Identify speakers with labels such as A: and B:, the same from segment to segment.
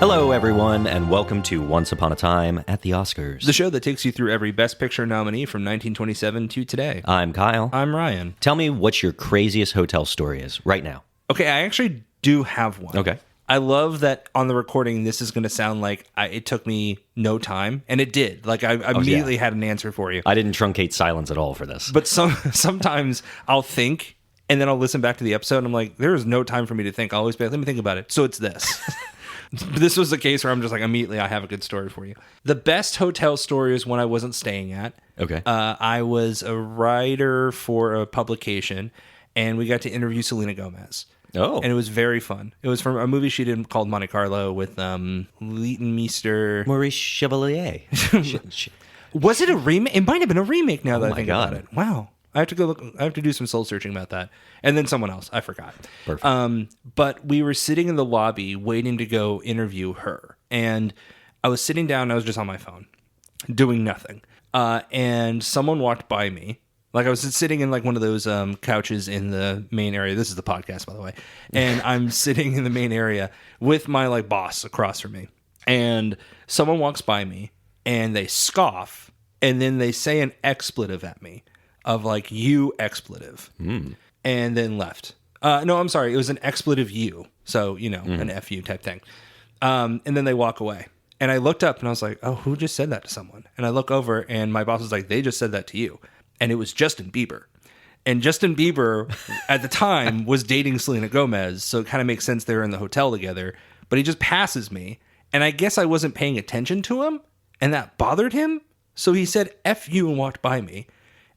A: Hello, everyone, and welcome to Once Upon a Time at the Oscars.
B: The show that takes you through every Best Picture nominee from 1927 to today.
A: I'm Kyle.
B: I'm Ryan.
A: Tell me what your craziest hotel story is right now.
B: Okay, I actually do have one.
A: Okay.
B: I love that on the recording, this is going to sound like it took me no time, and it did. Like, I immediately had an answer for you.
A: I didn't truncate silence at all for this.
B: But sometimes I'll think, and then I'll listen back to the episode, and I'm like, there is no time for me to think. I'll always be like, let me think about it. So it's this. This was the case where I'm just like, immediately, I have a good story for you. The best hotel story is one I wasn't staying at.
A: Okay.
B: I was a writer for a publication, and we got to interview Selena Gomez.
A: Oh.
B: And it was very fun. It was from a movie she did called Monte Carlo with Leighton Meester.
A: Maurice Chevalier.
B: Was it a remake? It might have been a remake now that I think
A: God.
B: about it. Wow. I have to go look. I have to do some soul searching about that. And then someone else. I forgot.
A: Perfect.
B: But we were sitting in the lobby waiting to go interview her. And I was sitting down. I was just on my phone doing nothing. And someone walked by me. Like, I was sitting in like one of those couches in the main area. This is the podcast, by the way. And I'm sitting in the main area with my like boss across from me. And someone walks by me and they scoff. And then they say an expletive at me of like, you expletive. And then left. No, I'm sorry. It was an expletive you. So, you know, an FU type thing. And then they walk away. And I looked up and I was like, oh, who just said that to someone? And I look over and my boss was like, they just said that to you. And it was Justin Bieber. And Justin Bieber at the time was dating Selena Gomez. So it kind of makes sense they were in the hotel together. But he just passes me. And I guess I wasn't paying attention to him. And that bothered him. So he said, F you, and walked by me.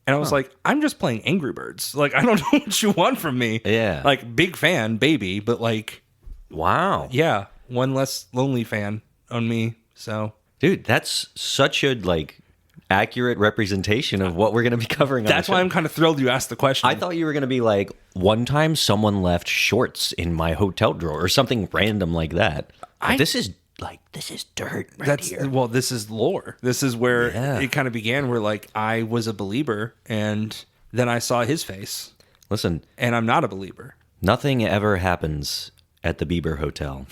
B: And I was like, I'm just playing Angry Birds. Like, I don't know what you want from me.
A: Yeah.
B: Like, big fan, baby. But like,
A: Wow.
B: yeah, one less lonely fan on me. So,
A: Dude, that's such a, like, accurate representation of what we're going to be covering on
B: that's
A: the
B: why
A: show.
B: I'm kind of thrilled you asked the question.
A: I thought you were going to be like, one time someone left shorts in my hotel drawer or something random like that. This is dirt right here.
B: Well, this is lore. This is where
A: Yeah.
B: it kind of began, where like I was a believer and then I saw his face
A: Listen,
B: and I'm not a believer.
A: nothing ever happens at the Bieber Hotel.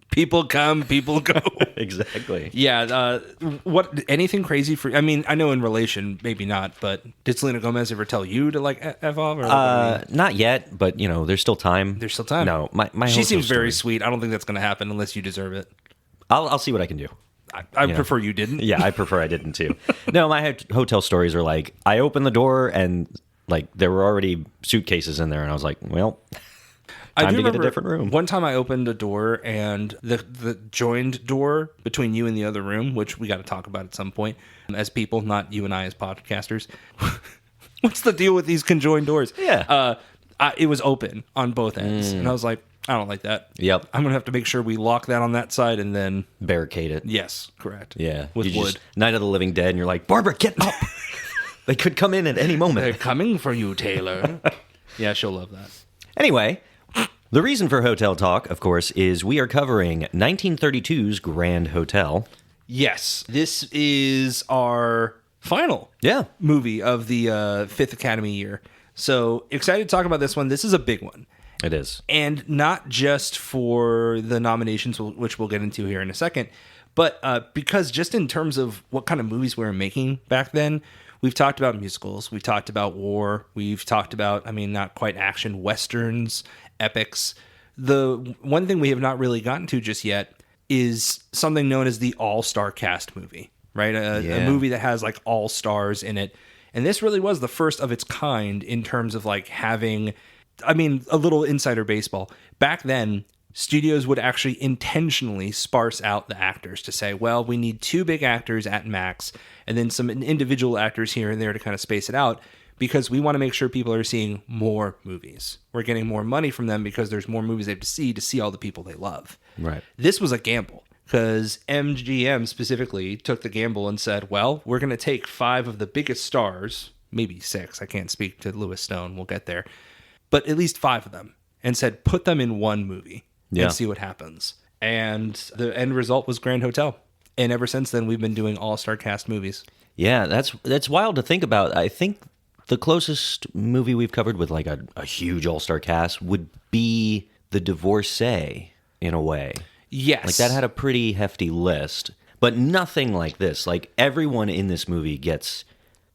B: People come, people go.
A: Exactly.
B: Yeah. What? Anything crazy for? I mean, I know in relation, maybe not. But did Selena Gomez ever tell you to like f off? Or
A: Not yet, but you know, there's still time.
B: There's still time.
A: No, my
B: she
A: hotel
B: seems very
A: story-
B: sweet. I don't think that's going to happen unless you deserve it.
A: I'll see what I can do.
B: I prefer you didn't.
A: Yeah, I prefer I didn't too. No, my hotel stories are like, I opened the door and like there were already suitcases in there, and I was like, well, time to get a different room.
B: One time I opened a door and the joined door between you and the other room, which we got to talk about at some point as people, not you and I as podcasters. What's the deal with these conjoined doors?
A: Yeah.
B: It was open on both ends, and I was like, I don't like that.
A: Yep.
B: I'm gonna have to make sure we lock that on that side, and then
A: Barricade it.
B: yes, correct.
A: Yeah.
B: with
A: You
B: wood.
A: just- Night of the Living Dead, and you're like, Barbara, get up. They could come in at any
B: They're
A: moment.
B: coming for you, Taylor. Yeah, she'll love that.
A: Anyway, the reason for Hotel Talk, of course, is we are covering 1932's Grand Hotel.
B: Yes, this is our final
A: Yeah.
B: movie of the fifth Academy year. So excited to talk about this one. This is a big one.
A: It is.
B: And not just for the nominations, which we'll get into here in a second, but because just in terms of what kind of movies we were making back then, we've talked about musicals, we've talked about war, we've talked about, I mean, not quite action, westerns, epics. The one thing we have not really gotten to just yet is something known as the all-star cast movie, right? A movie that has like all stars in it. And this really was the first of its kind in terms of like having, I mean, a little insider baseball. Back then, studios would actually intentionally sparse out the actors to say, well, we need 2 big actors at max, and then some individual actors here and there to kind of space it out, because we want to make sure people are seeing more movies. We're getting more money from them because there's more movies they have to see all the people they love.
A: Right.
B: This was a gamble, because MGM specifically took the gamble and said, well, we're going to take 5 of the biggest stars, maybe 6. I can't speak to Lewis Stone. We'll get there. But at least 5 of them, and said, put them in one movie and see what happens. And the end result was Grand Hotel. And ever since then, we've been doing all-star cast movies.
A: Yeah, that's wild to think about. I think the closest movie we've covered with like a huge all-star cast would be The Divorcee, in a way.
B: Yes.
A: Like, that had a pretty hefty list, but nothing like this. Like, everyone in this movie gets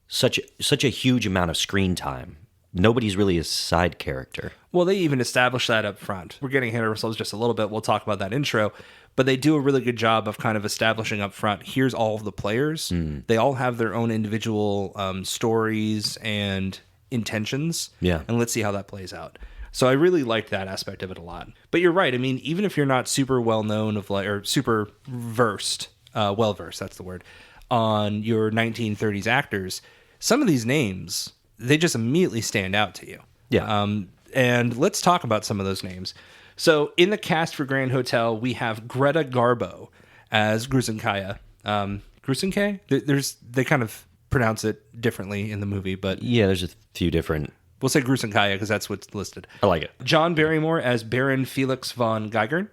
A: such a huge amount of screen time. Nobody's really a side character.
B: Well, they even established that up front. We're getting ahead of ourselves just a little bit. We'll talk about that intro. But they do a really good job of kind of establishing up front, here's all of the players. They all have their own individual stories and intentions.
A: Yeah.
B: And let's see how that plays out. So I really liked that aspect of it a lot. But you're right. I mean, even if you're not super well-known or super versed, well-versed, that's the word, on your 1930s actors, some of these names, they just immediately stand out to you.
A: Yeah.
B: And let's talk about some of those names. So in the cast for Grand Hotel, we have Greta Garbo as Grusenkaya. Grusenkay? They kind of pronounce it differently in the movie, but
A: Yeah, there's a few different...
B: we'll say Grusenkaya because that's what's listed.
A: I like it.
B: John Barrymore as Baron Felix von Geigern.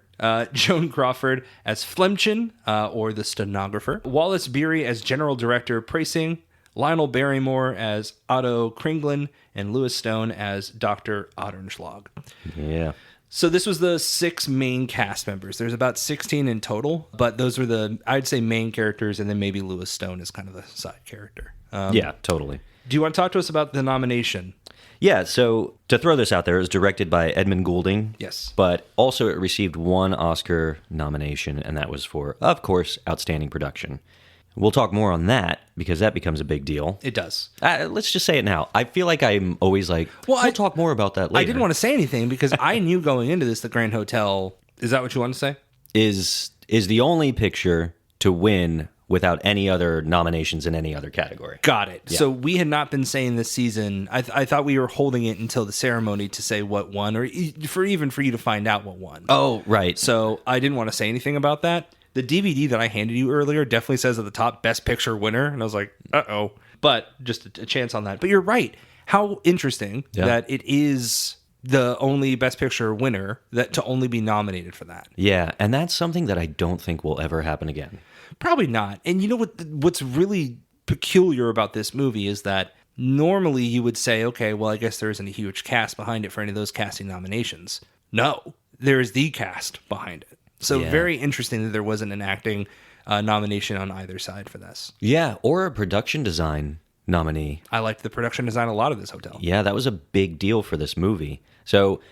B: Joan Crawford as Flemchen, or the stenographer. Wallace Beery as General Director Preissing. Lionel Barrymore as Otto Kringlin. And Lewis Stone as Dr. Otterschlag.
A: Yeah.
B: So this was the 6 main cast members. There's about 16 in total, but those were the, I'd say, main characters, and then maybe Lewis Stone is kind of the side character.
A: Yeah, totally.
B: Do you want to talk to us about the nomination?
A: Yeah, so to throw this out there, it was directed by Edmund Goulding.
B: Yes.
A: But also it received 1 Oscar nomination, and that was for, of course, Outstanding Production. We'll talk more on that because that becomes a big deal.
B: It does.
A: Let's just say it now. I feel like I'm always like, we'll talk more about that later.
B: I didn't want to say anything because I knew going into this, the Grand Hotel, is that what you want to say?
A: Is the only picture to win without any other nominations in any other category.
B: Got it.
A: Yeah.
B: So we had not been saying this season. I thought we were holding it until the ceremony to say what won, or for you to find out what won.
A: Oh, right.
B: So I didn't want to say anything about that. The DVD that I handed you earlier definitely says at the top, Best Picture winner. And I was like, uh-oh. But just a chance on that. But you're right. How interesting that it is the only Best Picture winner that to only be nominated for that.
A: Yeah, and that's something that I don't think will ever happen again.
B: Probably not. And you know what's really peculiar about this movie is that normally you would say, okay, well, I guess there isn't a huge cast behind it for any of those casting nominations. No, there is the cast behind it. So very interesting that there wasn't an acting nomination on either side for this.
A: Yeah, or a production design nominee.
B: I liked the production design a lot of this hotel.
A: Yeah, that was a big deal for this movie. So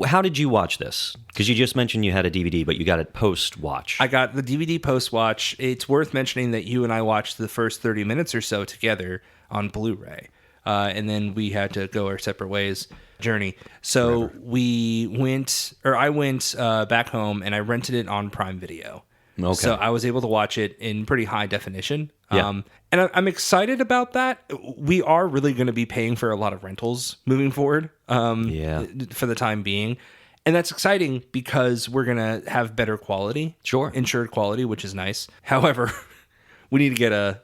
A: how did you watch this? Because you just mentioned you had a DVD, but you got it post-watch.
B: I got the DVD post-watch. It's worth mentioning that you and I watched the first 30 minutes or so together on Blu-ray. And then we had to go our separate ways journey. So I went back home and I rented it on Prime Video.
A: Okay.
B: So I was able to watch it in pretty high definition.
A: Yeah.
B: And I'm excited about that. We are really going to be paying for a lot of rentals moving forward for the time being. And that's exciting because we're going to have better quality.
A: Sure.
B: Insured quality, which is nice. However, we need to get a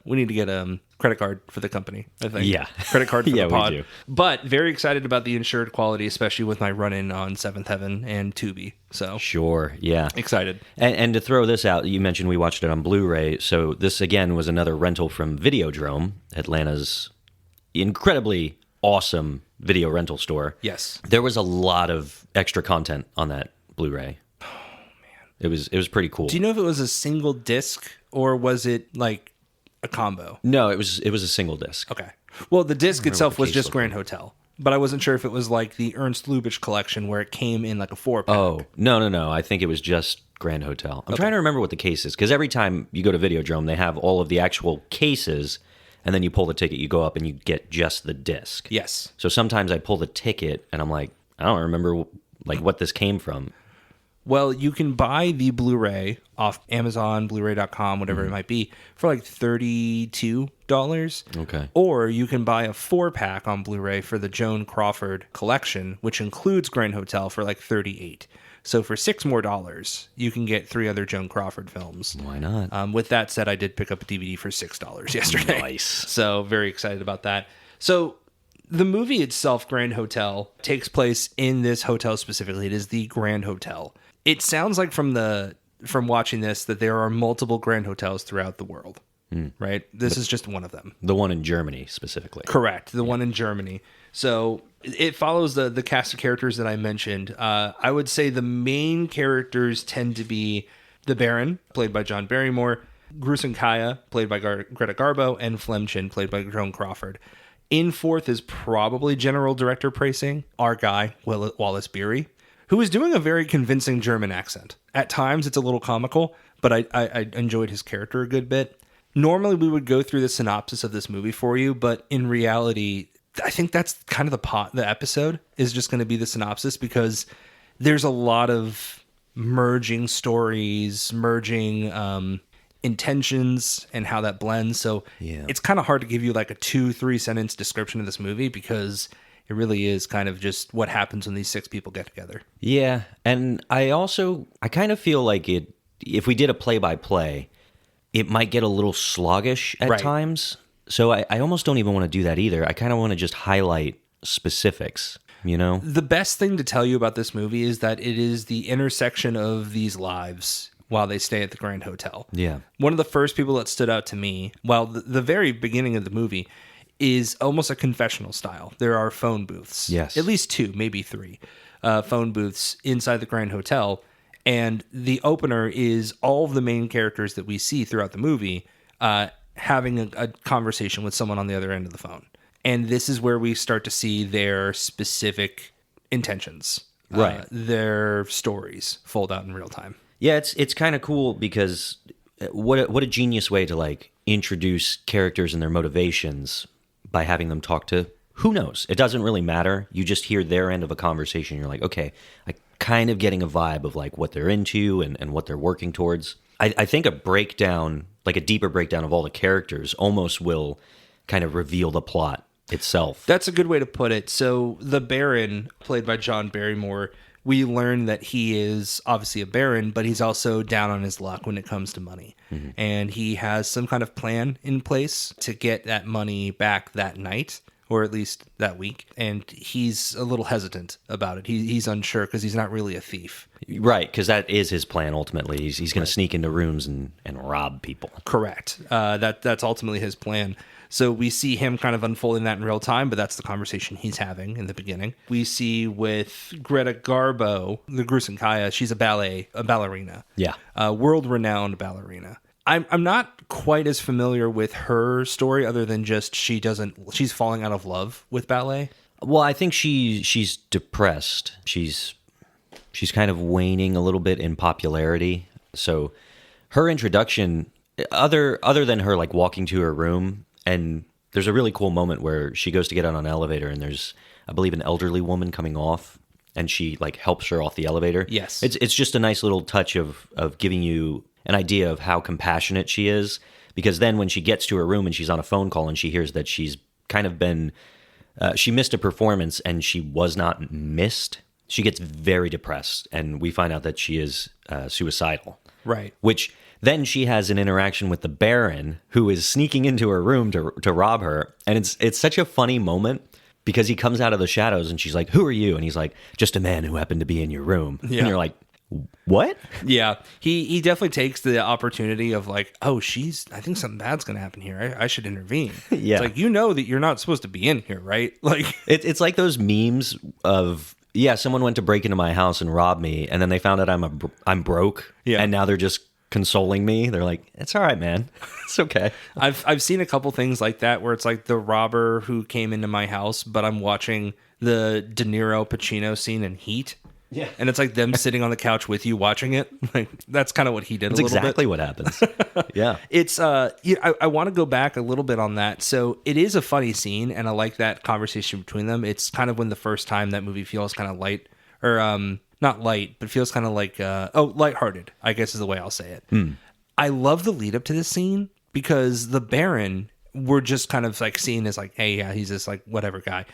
B: credit card for the company, I think.
A: Yeah.
B: Credit card for the pod.
A: We do.
B: But very excited about the insured quality, especially with my run-in on Seventh Heaven and Tubi. So
A: Sure, yeah.
B: excited.
A: And to throw this out, you mentioned we watched it on Blu-ray. So this, again, was another rental from Videodrome, Atlanta's incredibly awesome video rental store.
B: Yes.
A: There was a lot of extra content on that Blu-ray. Oh, man. It was pretty cool.
B: Do you know if it was a single disc or was it like a combo?
A: No, it was a single disc.
B: Okay. Well, the disc itself
A: the
B: was
A: case
B: just
A: looked
B: Grand Hotel, but I wasn't sure if it was like the Ernst Lubitsch collection where it came in like a 4-pack.
A: Oh, no. I think it was just Grand Hotel. I'm trying to remember what the case is, because every time you go to Videodrome, they have all of the actual cases, and then you pull the ticket, you go up, and you get just the disc.
B: Yes.
A: So sometimes I pull the ticket, and I'm like, I don't remember like what this came from.
B: Well, you can buy the Blu-ray off Amazon, Blu-ray.com, whatever it might be, for like $32.
A: Okay.
B: Or you can buy a 4-pack on Blu-ray for the Joan Crawford collection, which includes Grand Hotel for like $38. So for $6 more, you can get 3 other Joan Crawford films.
A: Why not?
B: With that said, I did pick up a DVD for $6 yesterday.
A: Nice.
B: So very excited about that. So the movie itself, Grand Hotel, takes place in this hotel specifically. It is the Grand Hotel. It sounds like from watching this that there are multiple Grand Hotels throughout the world, right? This is just one of them.
A: The one in Germany specifically.
B: Correct. The one in Germany. So it follows the cast of characters that I mentioned. I would say the main characters tend to be the Baron, played by John Barrymore, Grusin Kaya, played by Greta Garbo, and Flemchin, played by Joan Crawford. In fourth is probably General Director Pricing, our guy, Wallace Beery, who is doing a very convincing German accent. At times, it's a little comical, but I enjoyed his character a good bit. Normally, we would go through the synopsis of this movie for you, but in reality, I think that's kind of the episode is just going to be the synopsis, because there's a lot of merging stories, merging intentions, and how that blends. So it's kind of hard to give you like a 2-3 sentence description of this movie, because it really is kind of just what happens when these 6 people get together.
A: Yeah, and I kind of feel like if we did a play-by-play, it might get a little sluggish at times. So I almost don't even want to do that either. I kind of want to just highlight specifics, you know?
B: The best thing to tell you about this movie is that it is the intersection of these lives while they stay at the Grand Hotel.
A: Yeah.
B: One of the first people that stood out to me, while the very beginning of the movie is almost a confessional style. There are phone booths.
A: Yes.
B: At least 2, maybe 3 phone booths inside the Grand Hotel. And the opener is all of the main characters that we see throughout the movie having a conversation with someone on the other end of the phone. And this is where we start to see their specific intentions.
A: Right.
B: Their stories fold out in real time.
A: Yeah, it's kind of cool, because what a genius way to like introduce characters and their motivations by having them talk to, who knows? It doesn't really matter. You just hear their end of a conversation. You're like, okay, I kind of getting a vibe of like what they're into and what they're working towards. I think a breakdown, like a deeper breakdown of all the characters, almost will kind of reveal the plot itself.
B: That's a good way to put it. So the Baron, played by John Barrymore, we learn that he is obviously a baron, but he's also down on his luck when it comes to money. Mm-hmm. And he has some kind of plan in place to get that money back that night, or at least that week. And he's a little hesitant about it. He's unsure because he's not really a thief.
A: Right, because that is his plan ultimately. He's going to sneak into rooms and rob people.
B: Correct. That's ultimately his plan. So we see him kind of unfolding that in real time, but that's the conversation he's having in the beginning. We see with Greta Garbo, the Grusin Kaya, she's a ballerina.
A: Yeah.
B: World-renowned ballerina. I'm not quite as familiar with her story, other than just she's falling out of love with ballet.
A: Well, I think she's depressed. She's kind of waning a little bit in popularity. So her introduction, other than her like walking to her room, and there's a really cool moment where she goes to get on an elevator, and there's, I believe, an elderly woman coming off, and she like helps her off the elevator.
B: Yes.
A: It's just a nice little touch of giving you an idea of how compassionate she is, because then when she gets to her room and she's on a phone call and she hears that she's kind of been she missed a performance and she was not missed, she gets very depressed, and we find out that she is suicidal.
B: Right.
A: Which then she has an interaction with the Baron, who is sneaking into her room to rob her, and it's such a funny moment, because he comes out of the shadows and she's like, "Who are you?" And he's like, "Just a man who happened to be in your room." Yeah. And you're like, what?
B: Yeah, he definitely takes the opportunity of like, oh, I think something bad's gonna happen here. I should intervene.
A: Yeah,
B: it's like, you know that you're not supposed to be in here, right? Like,
A: it's like those memes of, yeah, someone went to break into my house and rob me, and then they found out I'm broke,
B: yeah,
A: and now they're just consoling me. They're like, it's all right, man, it's okay.
B: I've seen a couple things like that where it's like the robber who came into my house, but I'm watching the De Niro Pacino scene in Heat. Yeah, and it's like them sitting on the couch with you watching it. Like, that's kind of what he did.
A: That's
B: a little
A: exactly
B: bit.
A: What happens. Yeah,
B: it's I want to go back a little bit on that. So it is a funny scene, and I like that conversation between them. It's kind of when the first time that movie feels kind of light, or not light, but feels kind of like lighthearted, I guess is the way I'll say it. I love the lead up to this scene, because the Baron, we're just kind of like seeing as like, hey, yeah, he's this like whatever guy.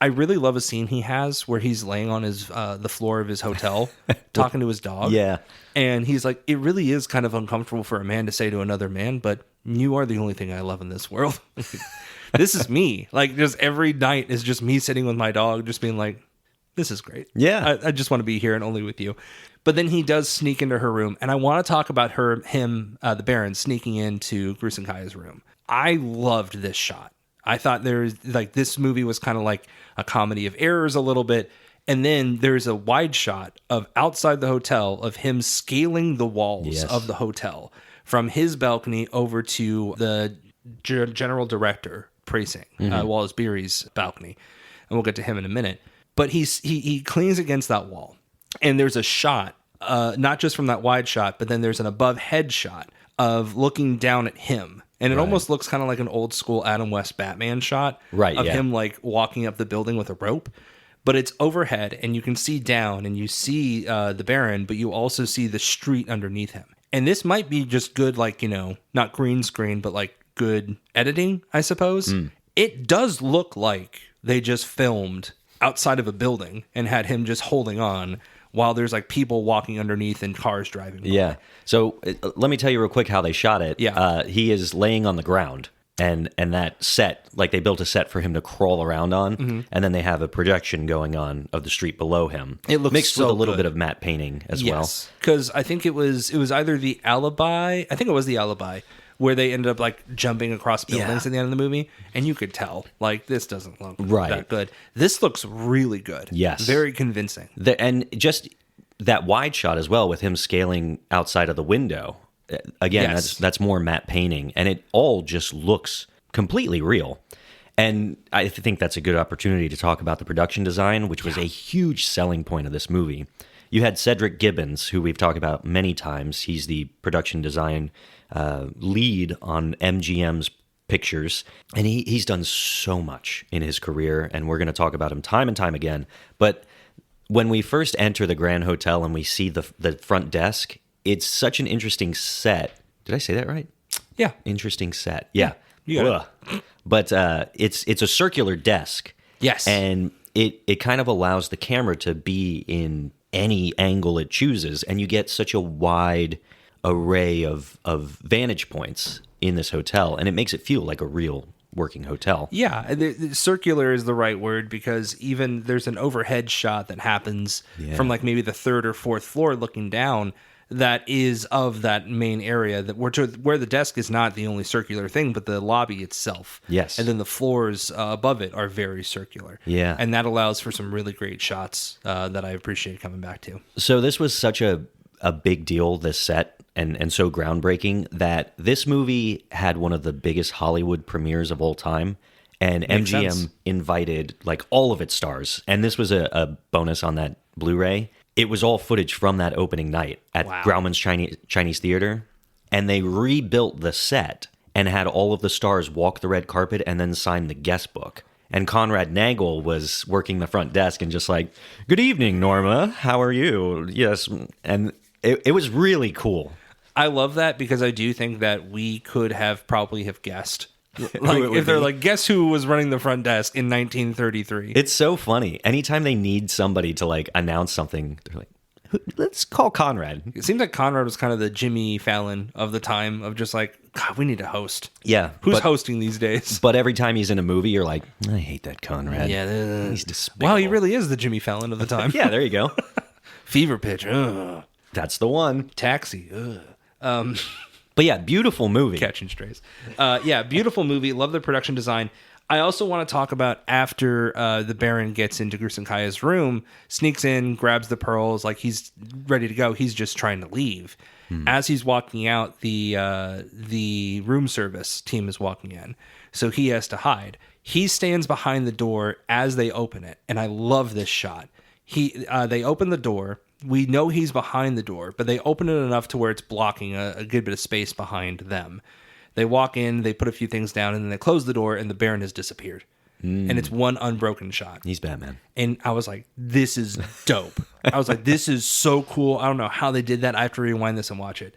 B: I really love a scene he has where he's laying on his the floor of his hotel talking to his dog.
A: Yeah.
B: And he's like, it really is kind of uncomfortable for a man to say to another man, but you are the only thing I love in this world. This is me. Like, just every night is just me sitting with my dog, just being like, this is great.
A: Yeah.
B: I just want to be here and only with you. But then he does sneak into her room, and I want to talk about him, the Baron, sneaking into Grusin Kaya's room. I loved this shot. I thought this movie was kind of like a comedy of errors a little bit, And then there's a wide shot of outside the hotel of him scaling the walls
A: Yes.
B: of the hotel from his balcony over to the general director, Precinct, Wallace Beery's balcony. And we'll get to him in a minute. But he cleans against that wall. And there's a shot, not just from that wide shot, but then there's an above head shot of looking down at him. And it almost looks kind of like an old school Adam West Batman shot of him like walking up the building with a rope. But it's overhead and you can see down and you see the Baron, but you also see the street underneath him. And this might be just good, like, you know, not green screen, but like good editing, I suppose. It does look like they just filmed outside of a building and had him just holding on while there's like people walking underneath and cars driving by.
A: Yeah. So let me tell you real quick how they shot it.
B: Yeah.
A: He is laying on the ground, and that set, like they built a set for him to crawl around on, and then they have a projection going on of the street below him.
B: It looks
A: mixed
B: so
A: with a little
B: good.
A: bit of matte painting as well.
B: Yes, because I think it was either the Alibi. I think it was the Alibi where they ended up like jumping across buildings at the end of the movie, and you could tell like this doesn't look that good. This looks really good.
A: Yes,
B: very convincing.
A: And just that wide shot as well with him scaling outside of the window. Again, that's more matte painting, and it all just looks completely real. And I think that's a good opportunity to talk about the production design, which was a huge selling point of this movie. You had Cedric Gibbons, who we've talked about many times. He's the production design lead on MGM's pictures, and he's done so much in his career, and we're going to talk about him time and time again. But when we first enter the Grand Hotel and we see the front desk, it's such an interesting set. Did I say that right?
B: Yeah.
A: Interesting set. Yeah.
B: You got
A: it. But it's a circular desk.
B: Yes.
A: And it kind of allows the camera to be in any angle it chooses, and you get such a wide array of vantage points in this hotel, and it makes it feel like a real working hotel.
B: Yeah, the circular is the right word, because even there's an overhead shot that happens from like maybe the third or fourth floor looking down that is of that main area that where the desk is not the only circular thing, but the lobby itself.
A: Yes.
B: And then the floors above it are very circular.
A: Yeah.
B: And that allows for some really great shots that I appreciate coming back to.
A: So this was such a big deal, this set, and so groundbreaking, that this movie had one of the biggest Hollywood premieres of all time. And
B: Makes
A: MGM
B: sense.
A: invited like all of its stars. And this was a bonus on that Blu-ray. It was all footage from that opening night at Grauman's Chinese Theater. And they rebuilt the set and had all of the stars walk the red carpet and then sign the guest book. And Conrad Nagel was working the front desk and just like, "Good evening, Norma. How are you?" Yes. And it was really cool.
B: I love that, because I do think that we could have probably have guessed. Like if they're like, guess who was running the front desk in 1933?
A: It's so funny. Anytime they need somebody to like announce something, they're like, "Let's call Conrad."
B: It seems like Conrad was kind of the Jimmy Fallon of the time, of just like, God, we need a host.
A: Yeah.
B: Who's hosting these days?
A: But every time he's in a movie, you're like, "I hate that Conrad."
B: Yeah.
A: He's despicable.
B: Wow, he really is the Jimmy Fallon of the time.
A: Yeah, there you go.
B: Fever Pitch. Ugh.
A: That's the one.
B: Taxi. Ugh.
A: But yeah, beautiful movie.
B: Catching strays. Yeah, beautiful movie. Love the production design. I also want to talk about after the Baron gets into Grusin Kaya's room, sneaks in, grabs the pearls, like he's ready to go. He's just trying to leave. As he's walking out, the room service team is walking in, so he has to hide. He stands behind the door as they open it, and I love this shot. They open the door. We know he's behind the door, but they open it enough to where it's blocking a good bit of space behind them. They walk in, they put a few things down, and then they close the door, and the Baron has disappeared. And it's one unbroken shot.
A: He's Batman.
B: And I was like, this is dope. I was like, this is so cool. I don't know how they did that. I have to rewind this and watch it.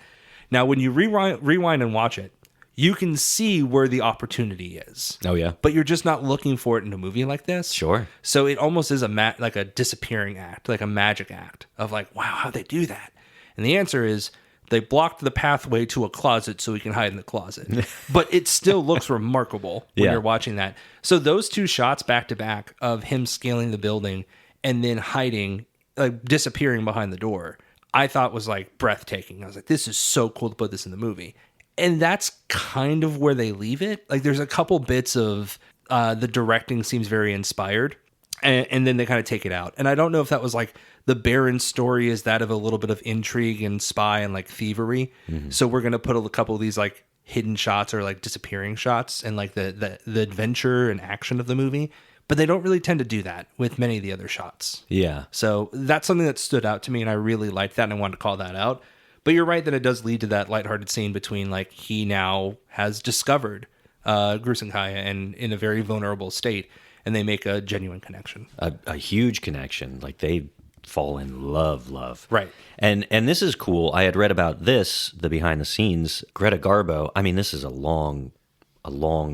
B: Now, when you rewind and watch it, you can see where the opportunity is.
A: Oh, yeah.
B: But you're just not looking for it in a movie like this.
A: Sure.
B: So it almost is like a disappearing act, like a magic act of like, wow, how'd they do that? And the answer is they blocked the pathway to a closet so he can hide in the closet. But it still looks remarkable when you're watching that. So those two shots back to back of him scaling the building and then hiding, like disappearing behind the door, I thought was like breathtaking. I was like, this is so cool to put this in the movie. And that's kind of where they leave it. Like there's a couple bits of the directing seems very inspired. and then they kind of take it out. And I don't know if that was like the Baron's story is that of a little bit of intrigue and spy and like thievery. So we're going to put a couple of these like hidden shots or like disappearing shots and like the adventure and action of the movie. But they don't really tend to do that with many of the other shots.
A: Yeah.
B: So that's something that stood out to me, and I really liked that, and I wanted to call that out. But you're right that it does lead to that lighthearted scene between, like, he now has discovered Grusenkaya and in a very vulnerable state, and they make a genuine connection.
A: A huge connection. Like, they fall in love.
B: Right.
A: And this is cool. I had read about this, the behind the scenes. Greta Garbo, I mean, this is a long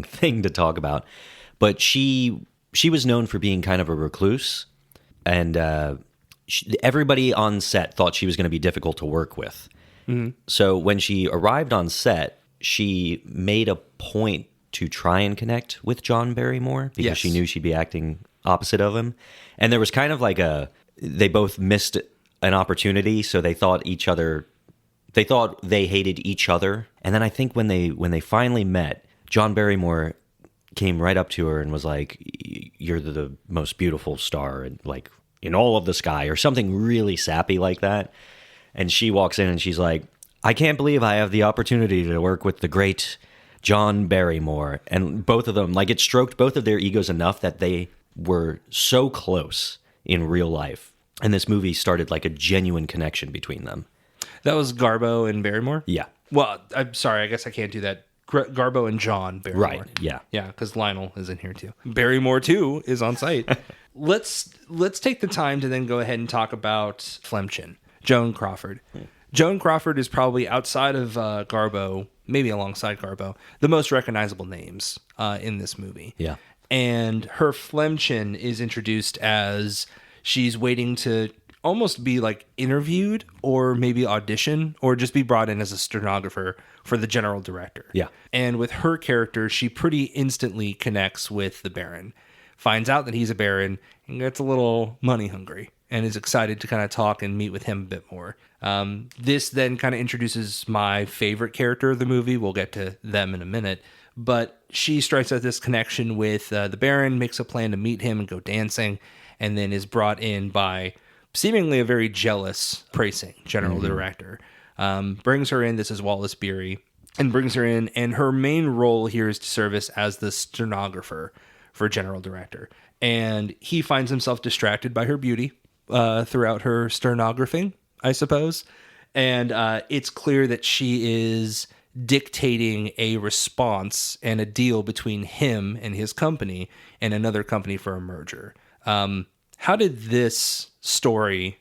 A: thing to talk about. But she was known for being kind of a recluse, and everybody on set thought she was going to be difficult to work with. So when she arrived on set, she made a point to try and connect with John Barrymore because she knew she'd be acting opposite of him. And there was kind of like they both missed an opportunity, so they thought they hated each other. And then I think when they finally met, John Barrymore came right up to her and was like, "You're the most beautiful star in all of the sky," or something really sappy like that. And she walks in and she's like, "I can't believe I have the opportunity to work with the great John Barrymore." And both of them, like, it stroked both of their egos enough that they were so close in real life. And this movie started like a genuine connection between them.
B: That was Garbo and Barrymore?
A: Yeah.
B: Well, I'm sorry, I guess I can't do that. Garbo and John Barrymore.
A: Right, yeah.
B: Yeah, because Lionel is in here too. Barrymore too is on site. Let's take the time to then go ahead and talk about Flemchin, Joan Crawford. Joan Crawford is probably outside of Garbo, maybe alongside Garbo, the most recognizable names in this movie.
A: Yeah.
B: And her Flemchin is introduced as she's waiting to almost be like interviewed or maybe audition or just be brought in as a stenographer for the general director.
A: Yeah.
B: And with her character, she pretty instantly connects with the Baron, finds out that he's a Baron, and gets a little money hungry and is excited to kind of talk and meet with him a bit more. This then kind of introduces my favorite character of the movie. We'll get to them in a minute. But she strikes out this connection with the Baron, makes a plan to meet him and go dancing, and then is brought in by seemingly a very jealous praising general director. Brings her in. This is Wallace Beery, and brings her in. And her main role here is to service as the stenographer for general director. And he finds himself distracted by her beauty throughout her stenographing, I suppose. And it's clear that she is dictating a response and a deal between him and his company and another company for a merger. How did the story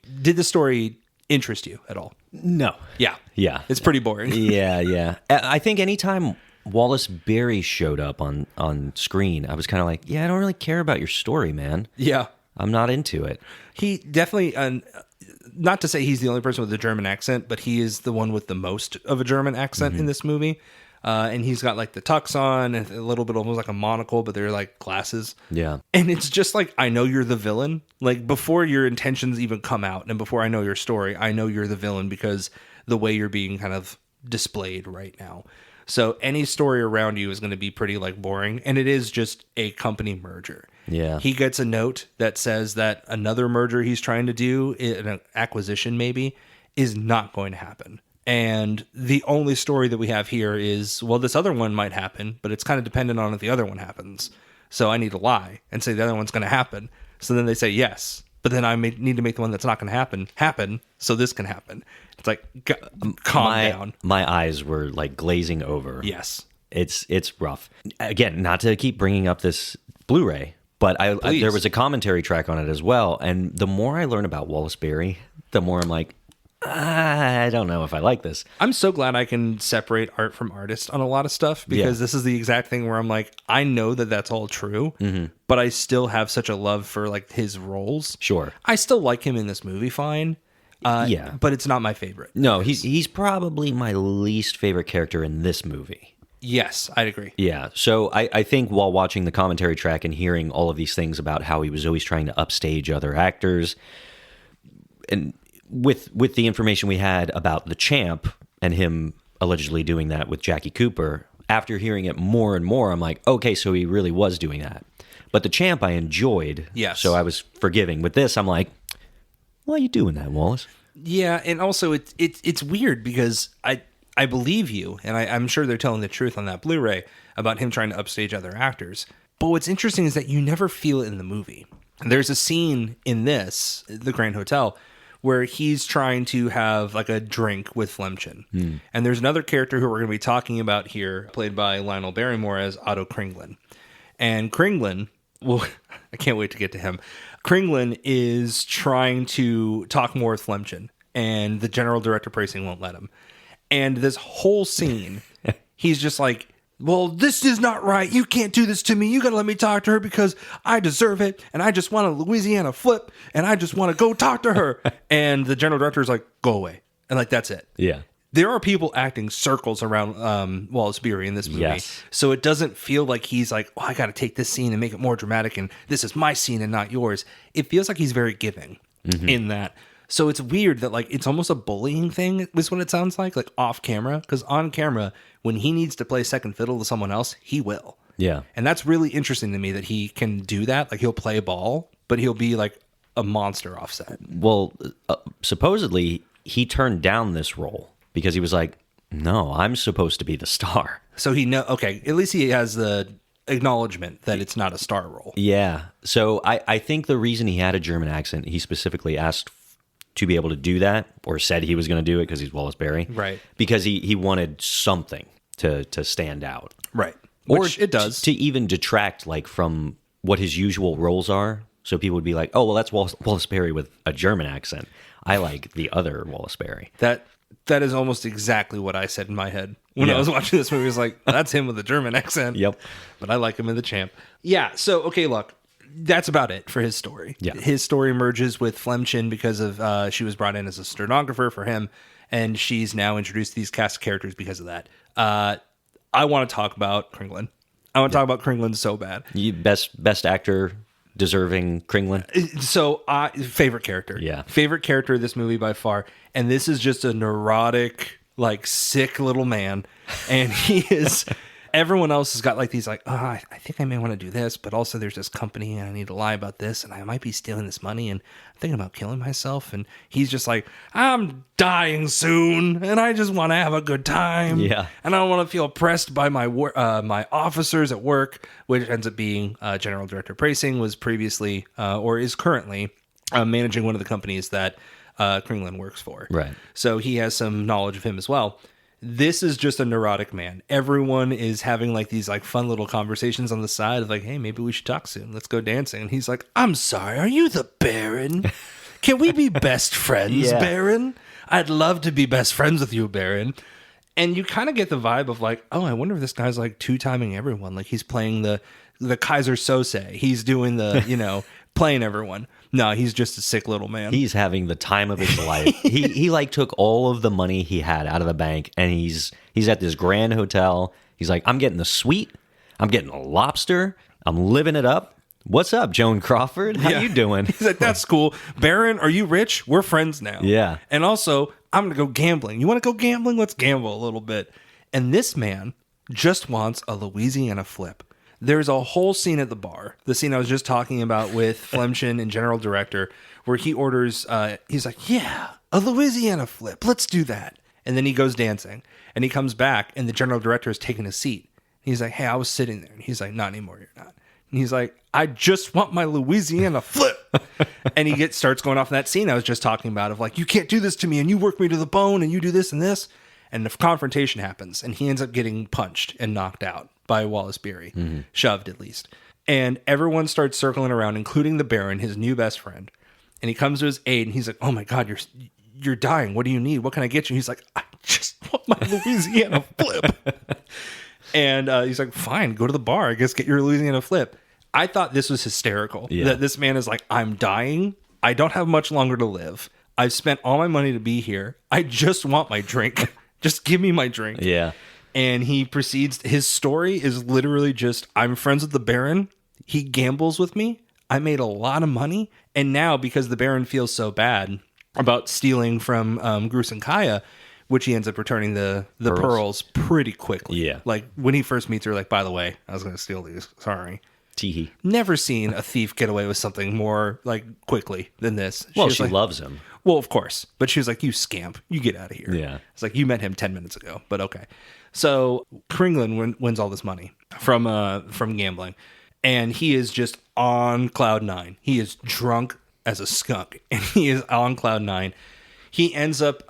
B: interest you at all?
A: No.
B: Yeah.
A: Yeah.
B: It's pretty boring.
A: Yeah. I think anytime Wallace Beery showed up on screen, I was kind of like, yeah, I don't really care about your story, man.
B: Yeah.
A: I'm not into it.
B: He definitely, not to say he's the only person with a German accent, but he is the one with the most of a German accent in this movie. And he's got like the tux on and a little bit almost like a monocle, but they're like glasses.
A: Yeah.
B: And it's just like, I know you're the villain. Like before your intentions even come out and before I know your story, I know you're the villain because the way you're being kind of displayed right now. So any story around you is going to be pretty like boring. And it is just a company merger.
A: Yeah.
B: He gets a note that says that another merger he's trying to do, an acquisition maybe, is not going to happen. And the only story that we have here is, well, this other one might happen, but it's kind of dependent on if the other one happens. So I need to lie and say the other one's going to happen. So then they say yes, but then I need to make the one that's not going to happen so this can happen. It's like, calm down.
A: My eyes were like glazing over.
B: Yes.
A: It's rough. Again, not to keep bringing up this Blu-ray, but there was a commentary track on it as well. And the more I learn about Wallace Beery, the more I'm like, I don't know if I like this.
B: I'm so glad I can separate art from artist on a lot of stuff because this is the exact thing where I'm like, I know that that's all true, but I still have such a love for like his roles.
A: Sure.
B: I still like him in this movie fine. But it's not my favorite.
A: No, he's probably my least favorite character in this movie.
B: Yes, I'd agree.
A: Yeah. So I think while watching the commentary track and hearing all of these things about how he was always trying to upstage other actors, and with the information we had about the Champ and him allegedly doing that with Jackie Cooper, after hearing it more and more, I'm like, okay, so he really was doing that. But the Champ I enjoyed.
B: Yes.
A: So I was forgiving. With this, I'm like, why are you doing that, Wallace?
B: Yeah, and also it's weird because I believe you, and I'm sure they're telling the truth on that Blu-ray about him trying to upstage other actors. But what's interesting is that you never feel it in the movie. There's a scene in this, the Grand Hotel, where he's trying to have like a drink with Flemchen. And there's another character who we're going to be talking about here, played by Lionel Barrymore as Otto Kringlin. And Kringlin, well, I can't wait to get to him. Kringlin is trying to talk more with Flemchen, and the general director Pricing won't let him. And this whole scene, he's just like, well, this is not right. You can't do this to me. You got to let me talk to her because I deserve it. And I just want a Louisiana flip. And I just want to go talk to her. And the general director is like, go away. And like, that's it.
A: Yeah.
B: There are people acting circles around Wallace Beery in this movie.
A: Yes.
B: So it doesn't feel like he's like, oh, I got to take this scene and make it more dramatic. And this is my scene and not yours. It feels like he's very giving in that. So it's weird that like it's almost a bullying thing is what it sounds like off camera. Because on camera, when he needs to play second fiddle to someone else, he will.
A: Yeah.
B: And that's really interesting to me that he can do that. Like he'll play ball, but he'll be like a monster offset.
A: Well, supposedly he turned down this role because he was like, no, I'm supposed to be the star.
B: So okay, at least he has the acknowledgement that it's not a star role.
A: Yeah. So I think the reason he had a German accent, he specifically asked to be able to do that, or said he was going to do it because he's Wallace Beery.
B: Right.
A: Because he wanted something to stand out.
B: Right.
A: Which
B: it does.
A: To even detract like from what his usual roles are. So people would be like, oh, well, that's Wallace Beery with a German accent. I like the other Wallace Beery.
B: That is almost exactly what I said in my head when I
A: Yeah.
B: was watching this movie. I was like, that's him with a German accent.
A: Yep.
B: But I like him in The Champ. Yeah. So, okay, look, that's about it for his story.
A: Yeah.
B: His story merges with Flemchen because of she was brought in as a stenographer for him, and she's now introduced these cast of characters because of that. I want to talk about Kringlin. I want to talk about Kringlin so bad.
A: Best actor deserving Kringlin.
B: So, favorite character.
A: Yeah.
B: Favorite character of this movie by far. And this is just a neurotic, like, sick little man. And he is... Everyone else has got like these like, I think I may want to do this, but also there's this company and I need to lie about this and I might be stealing this money and I'm thinking about killing myself. And he's just like, I'm dying soon and I just want to have a good time.
A: Yeah.
B: And I don't want to feel oppressed by my my officers at work, which ends up being General Director Pricing was previously or is currently managing one of the companies that Kringlin works for.
A: Right.
B: So he has some knowledge of him as well. This is just a neurotic man. Everyone is having like these like fun little conversations on the side of like, hey, maybe we should talk soon. Let's go dancing. And he's like, I'm sorry, are you the Baron? Can we be best friends,
A: Yeah.
B: Baron? I'd love to be best friends with you, Baron. And you kind of get the vibe of like, oh, I wonder if this guy's like two-timing everyone. Like he's playing the Kaiser Sose. He's doing the, playing everyone. No, he's just a sick little man.
A: He's having the time of his life. he like took all of the money he had out of the bank, and he's at this grand hotel. He's like, I'm getting the suite. I'm getting a lobster. I'm living it up. What's up, Joan Crawford? How you doing?
B: He's like, that's cool. Baron, are you rich? We're friends now.
A: Yeah.
B: And also, I'm going to go gambling. You want to go gambling? Let's gamble a little bit. And this man just wants a Louisiana flip. There's a whole scene at the bar, the scene I was just talking about with Flemchen and General Director, where he orders, he's like, yeah, a Louisiana flip. Let's do that. And then he goes dancing. And he comes back, and the General Director is taking a seat. He's like, hey, I was sitting there. And he's like, not anymore, you're not. And he's like, I just want my Louisiana flip. And he starts going off in that scene I was just talking about of like, you can't do this to me, and you work me to the bone, and you do this and this. And the confrontation happens, and he ends up getting punched and knocked out by Wallace Beery, shoved at least. And everyone starts circling around, including the Baron, his new best friend. And he comes to his aid, and he's like, oh my God, you're dying. What do you need? What can I get you? He's like, I just want my Louisiana flip. And he's like, fine, go to the bar. I guess get your Louisiana flip. I thought this was hysterical.
A: Yeah.
B: That this man is like, I'm dying. I don't have much longer to live. I've spent all my money to be here. I just want my drink. Just give me my drink.
A: Yeah.
B: And he proceeds, his story is literally just, I'm friends with the Baron. He gambles with me. I made a lot of money. And now, because the Baron feels so bad about stealing from Grus and Kaya, which he ends up returning the pearls pretty quickly.
A: Yeah.
B: Like, when he first meets her, like, by the way, I was going to steal these. Sorry.
A: Teehee.
B: Never seen a thief get away with something more like quickly than this.
A: Well,
B: was
A: she
B: like,
A: loves him.
B: well, of course. But she was like, you scamp. You get out of here.
A: Yeah.
B: It's like, you met him 10 minutes ago, but okay. So Kringlen wins all this money from gambling. And he is just on cloud nine. He is drunk as a skunk. And he is on cloud nine. He ends up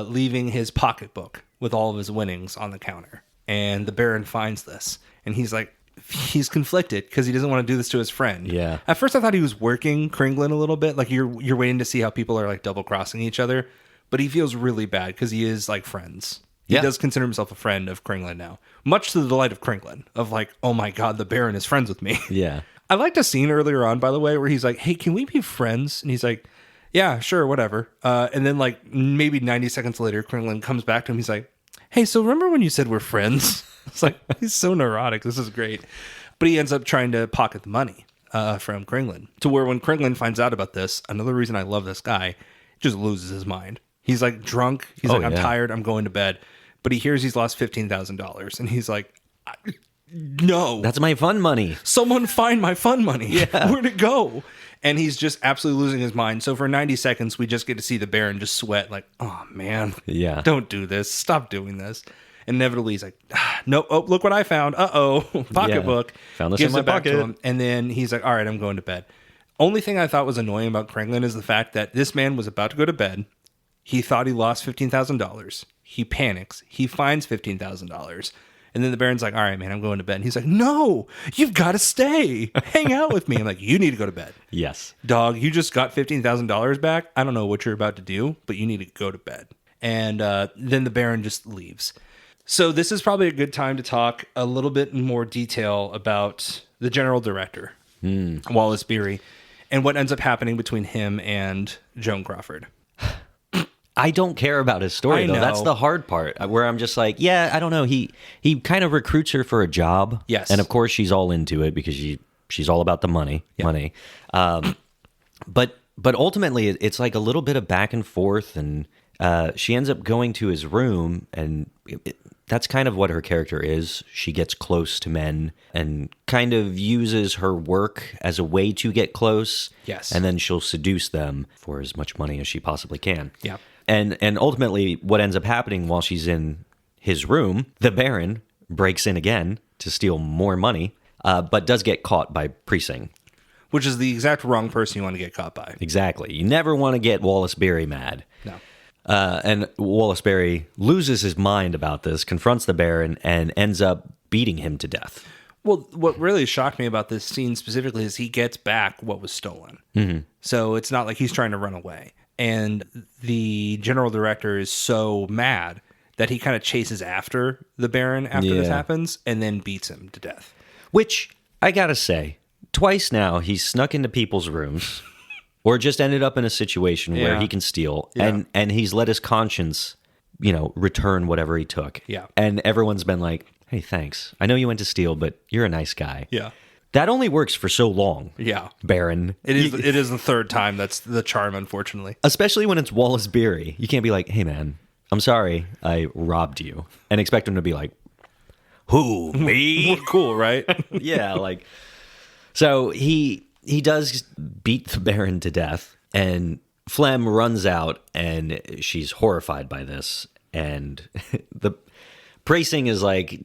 B: leaving his pocketbook with all of his winnings on the counter. And the Baron finds this. And he's conflicted because he doesn't want to do this to his friend.
A: Yeah.
B: At first I thought he was working Kringlen a little bit. Like you're waiting to see how people are like double crossing each other. But he feels really bad because he is like friends. He does consider himself a friend of Kringlen now. Much to the delight of Kringlen. Of like, oh my God, the Baron is friends with me.
A: Yeah.
B: I liked a scene earlier on, by the way, where he's like, hey, can we be friends? And he's like, yeah, sure, whatever. And then like maybe 90 seconds later, Kringlen comes back to him. He's like, hey, so remember when you said we're friends? It's like, he's so neurotic. This is great. But he ends up trying to pocket the money from Kringlen. To where when Kringlen finds out about this, another reason I love this guy, just loses his mind. He's like drunk. He's like, I'm tired. I'm going to bed. But he hears he's lost $15,000. And he's like, no.
A: That's my fun money.
B: Someone find my fun money. Yeah. Where'd it go? And he's just absolutely losing his mind. So for 90 seconds, we just get to see the Baron just sweat like, oh, man.
A: Yeah.
B: Don't do this. Stop doing this. And inevitably, he's like, nope. Oh, look what I found. Uh-oh. Pocketbook.
A: Yeah. Found this
B: Gives
A: in my
B: it back
A: pocket.
B: to him. And then he's like, all right, I'm going to bed. Only thing I thought was annoying about Kringlen is the fact that this man was about to go to bed. He thought he lost $15,000. He panics. He finds $15,000. And then the Baron's like, all right, man, I'm going to bed. And he's like, no, you've got to stay. Hang out with me. I'm like, you need to go to bed.
A: Yes.
B: Dog, you just got $15,000 back. I don't know what you're about to do, but you need to go to bed. And then the Baron just leaves. So this is probably a good time to talk a little bit in more detail about the general director, Wallace Beery, and what ends up happening between him and Joan Crawford.
A: I don't care about his story, though.
B: know.
A: That's the hard part, where I'm just like, yeah, I don't know. He kind of recruits her for a job.
B: Yes.
A: And of course, she's all into it because she's all about the money.
B: Yep.
A: Money. But ultimately, it's like a little bit of back and forth, and she ends up going to his room, and that's kind of what her character is. She gets close to men and kind of uses her work as a way to get close.
B: Yes.
A: And then she'll seduce them for as much money as she possibly can.
B: Yeah.
A: And ultimately, what ends up happening while she's in his room, the Baron breaks in again to steal more money, but does get caught by Precinct.
B: Which is the exact wrong person you want to get caught by.
A: Exactly. You never want to get Wallace Beery mad.
B: No.
A: And Wallace Beery loses his mind about this, confronts the Baron, and ends up beating him to death.
B: Well, what really shocked me about this scene specifically is he gets back what was stolen. Mm-hmm. So it's not like he's trying to run away. And the general director is so mad that he kind of chases after the Baron after this happens and then beats him to death.
A: Which, I gotta say, twice now he's snuck into people's rooms or just ended up in a situation where he can steal and he's let his conscience, return whatever he took.
B: Yeah.
A: And everyone's been like, hey, thanks. I know you went to steal, but you're a nice guy.
B: Yeah.
A: That only works for so long.
B: Yeah.
A: Baron.
B: It is the third time that's the charm, unfortunately.
A: Especially when it's Wallace Beery. You can't be like, hey, man, I'm sorry I robbed you. And expect him to be like, who, me?
B: Cool, right?
A: Yeah, like... So he does beat the Baron to death, and Flem runs out, and she's horrified by this. And the Precinct is like,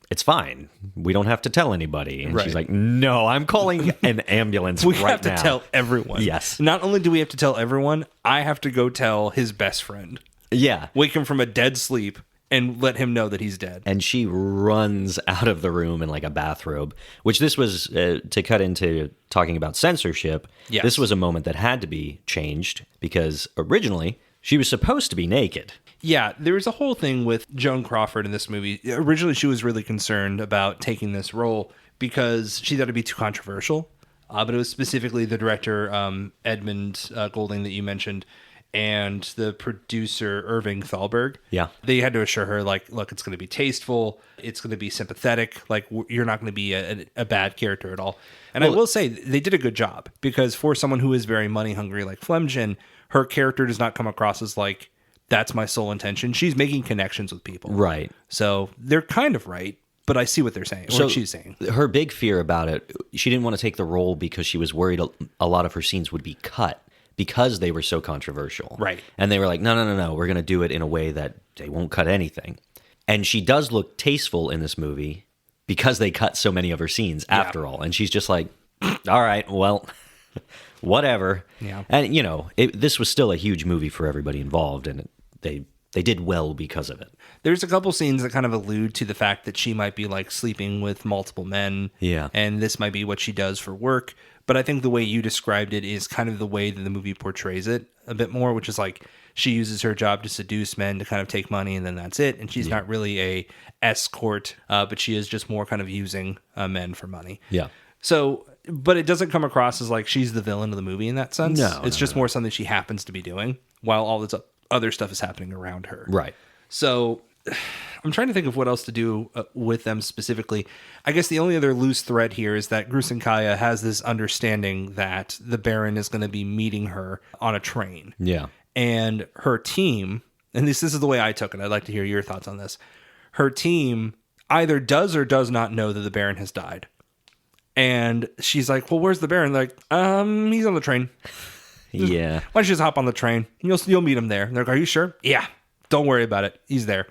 A: it's fine. We don't have to tell anybody. And she's like, no, I'm calling an ambulance
B: We
A: right
B: have to
A: now.
B: tell everyone.
A: Yes.
B: Not only do we have to tell everyone, I have to go tell his best friend.
A: Yeah.
B: Wake him from a dead sleep and let him know that he's dead.
A: And she runs out of the room in like a bathrobe, which this was, to cut into talking about censorship,
B: Yes.
A: this was a moment that had to be changed because originally she was supposed to be naked.
B: Yeah, there was a whole thing with Joan Crawford in this movie. Originally, she was really concerned about taking this role because she thought it'd be too controversial. But it was specifically the director, Edmund Golding, that you mentioned, and the producer, Irving Thalberg.
A: Yeah.
B: They had to assure her, like, look, it's going to be tasteful. It's going to be sympathetic. Like, you're not going to be a bad character at all. And I will say, they did a good job because for someone who is very money hungry like Flemgen, her character does not come across as like, that's my sole intention. She's making connections with people.
A: Right.
B: So they're kind of right. but I see what they're saying, or what she's saying.
A: Her big fear about it, she didn't want to take the role because she was worried a lot of her scenes would be cut because they were so controversial.
B: Right.
A: And they were like, no, we're going to do it in a way that they won't cut anything. And she does look tasteful in this movie because they cut so many of her scenes after all. And she's just like, all right, well, whatever.
B: Yeah.
A: And, this was still a huge movie for everybody involved, and they did well because of it.
B: There's a couple scenes that kind of allude to the fact that she might be like sleeping with multiple men.
A: Yeah.
B: And this might be what she does for work. But I think the way you described it is kind of the way that the movie portrays it a bit more, which is like she uses her job to seduce men to kind of take money, and then that's it. And she's not really a escort, but she is just more kind of using men for money.
A: Yeah.
B: So, but it doesn't come across as like she's the villain of the movie in that sense.
A: No,
B: it's just more something she happens to be doing while all this other stuff is happening around her.
A: Right.
B: So I'm trying to think of what else to do with them specifically. I guess the only other loose thread here is that Grusenkaya has this understanding that the Baron is going to be meeting her on a train.
A: Yeah.
B: And her team, and this is the way I took it. I'd like to hear your thoughts on this. Her team either does or does not know that the Baron has died. And she's like, well, where's the Baron? They're like, he's on the train.
A: Yeah.
B: Why don't you just hop on the train? You'll meet him there. And they're like, are you sure? Yeah. Don't worry about it. He's there.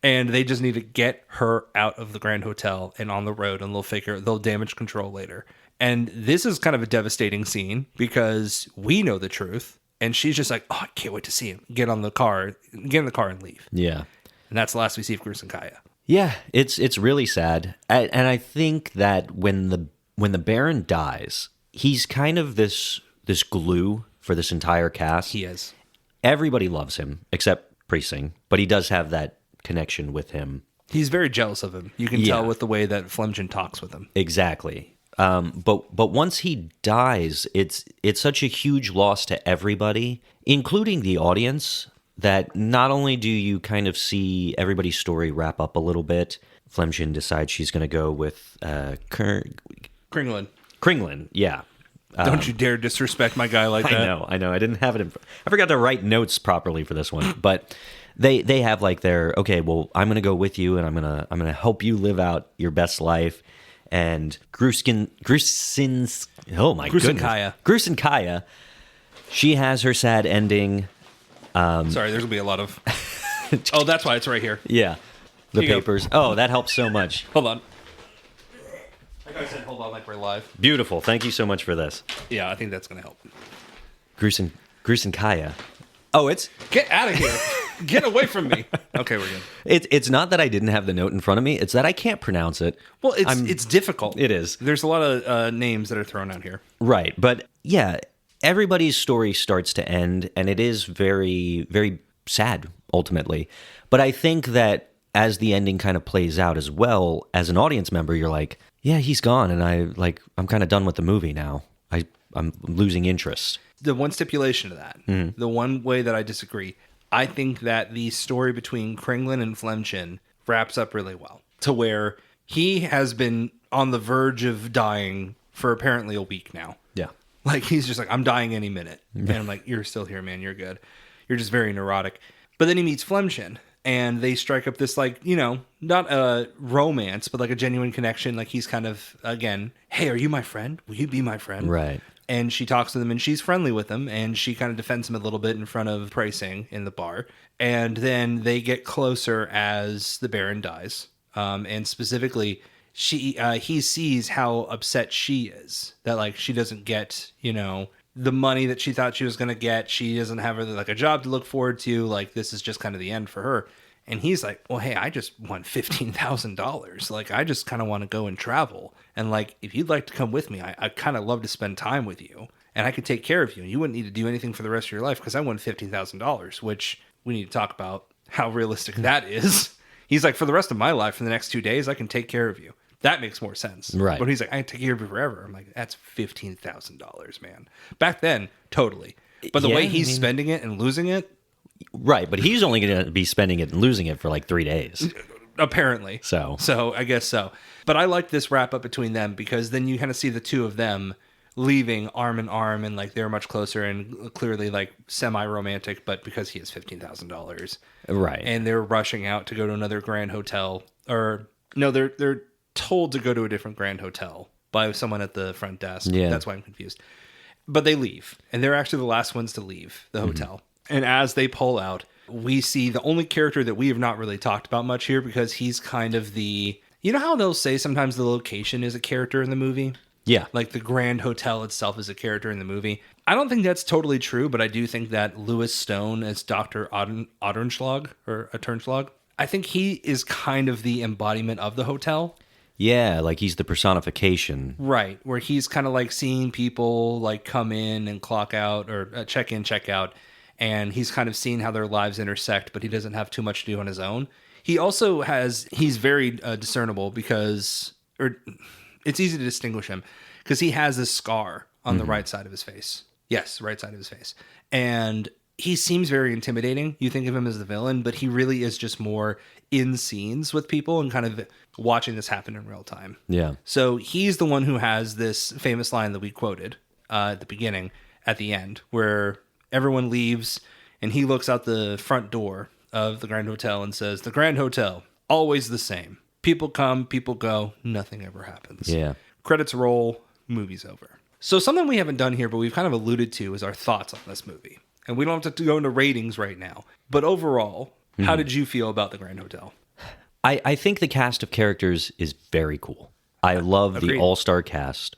B: And they just need to get her out of the Grand Hotel and on the road, and they'll damage control later. And this is kind of a devastating scene because we know the truth. And she's just like, oh, I can't wait to see him. Get in the car and leave.
A: Yeah.
B: And that's the last we see of Grusenkaya.
A: Yeah, it's really sad. And I think that when the Baron dies, he's kind of this glue for this entire cast.
B: He is.
A: Everybody loves him except Precinct, but he does have that connection with him.
B: He's very jealous of him. You can tell with the way that Flemchen talks with him.
A: Exactly. But once he dies, it's such a huge loss to everybody, including the audience, that not only do you kind of see everybody's story wrap up a little bit, Flemchen decides she's going to go with
B: Kringlen,
A: yeah.
B: Don't you dare disrespect my guy like that.
A: I know. I didn't have it I forgot to write notes properly for this one, but they have like their, okay, well, I'm going to go with you, and I'm going to help you live out your best life. And Grusenkaya, she has her sad ending.
B: Sorry, there's going to be a lot of... Oh, that's why it's right here.
A: Yeah. The
B: Here you
A: papers. Go. Oh, that helps so much.
B: Hold on. Like I said, hold on like we're live.
A: Beautiful. Thank you so much for this.
B: Yeah, I think that's going to help.
A: Grusenkaya. Oh, it's...
B: Get out of here. Get away from me. Okay, we're good.
A: It's not that I didn't have the note in front of me. It's that I can't pronounce it.
B: Well, it's difficult.
A: It is.
B: There's a lot of names that are thrown out here.
A: Right. But yeah, everybody's story starts to end, and it is very, very sad, ultimately. But I think that as the ending kind of plays out as well, as an audience member, you're like, yeah, he's gone, and I'm kind of done with the movie now. I'm losing interest.
B: The one stipulation to that, the one way that I disagree, I think that the story between Kringlen and Flemchen wraps up really well, to where he has been on the verge of dying for apparently a week now.
A: Yeah.
B: Like, he's just like, I'm dying any minute. And I'm like, you're still here, man. You're good. You're just very neurotic. But then he meets Flemchen, and they strike up this, like, not a romance, but like a genuine connection. Like, he's kind of, again, hey, are you my friend? Will you be my friend?
A: Right.
B: And she talks to them, and she's friendly with him, and she kind of defends him a little bit in front of Preissing in the bar. And then they get closer as the Baron dies. And specifically, he sees how upset she is, that like she doesn't get, the money that she thought she was going to get. She doesn't have like a job to look forward to. Like, this is just kind of the end for her. And he's like, well, hey, I just won $15,000. Like, I just kind of want to go and travel. And like, if you'd like to come with me, I kind of love to spend time with you, and I could take care of you, and you wouldn't need to do anything for the rest of your life because I won $15,000, which we need to talk about how realistic that is. He's like, for the rest of my life, for the next 2 days, I can take care of you. That makes more sense.
A: Right.
B: But he's like, I can take care of you forever. I'm like, that's $15,000, man. Back then, totally. But the way he's spending it and losing it.
A: Right. But he's only going to be spending it and losing it for like 3 days.
B: Apparently.
A: So
B: I guess so. But I like this wrap up between them, because then you kind of see the two of them leaving arm in arm, and like they're much closer and clearly like semi-romantic, but because he has $15,000.
A: Right.
B: And they're rushing out to go to another Grand Hotel, or No, they're told to go to a different Grand Hotel by someone at the front desk.
A: Yeah.
B: That's why I'm confused. But they leave, and they're actually the last ones to leave the hotel. And as they pull out, we see the only character that we have not really talked about much here, because he's kind of the... You know how they'll say sometimes the location is a character in the movie?
A: Yeah.
B: Like the Grand Hotel itself is a character in the movie. I don't think that's totally true, but I do think that Lewis Stone as Dr. Otterschlag, or Aternschlag, I think he is kind of the embodiment of the hotel.
A: Yeah, like he's the personification.
B: Right, where he's kind of like seeing people like come in and clock out, or check in, check out, and he's kind of seeing how their lives intersect, but he doesn't have too much to do on his own. He also he's very discernible because, or it's easy to distinguish him because he has this scar on the right side of his face. Yes, right side of his face. And he seems very intimidating. You think of him as the villain, but he really is just more in scenes with people and kind of watching this happen in real time.
A: Yeah.
B: So he's the one who has this famous line that we quoted at the beginning, at the end, where everyone leaves and he looks out the front door of the Grand Hotel and says, "The Grand Hotel, always the same. People come, people go, nothing ever happens."
A: Yeah.
B: Credits roll, movie's over. So something we haven't done here, but we've kind of alluded to, is our thoughts on this movie. And we don't have to go into ratings right now. But overall, how did you feel about the Grand Hotel?
A: I think the cast of characters is very cool. I love
B: Agreed.
A: the all-star cast.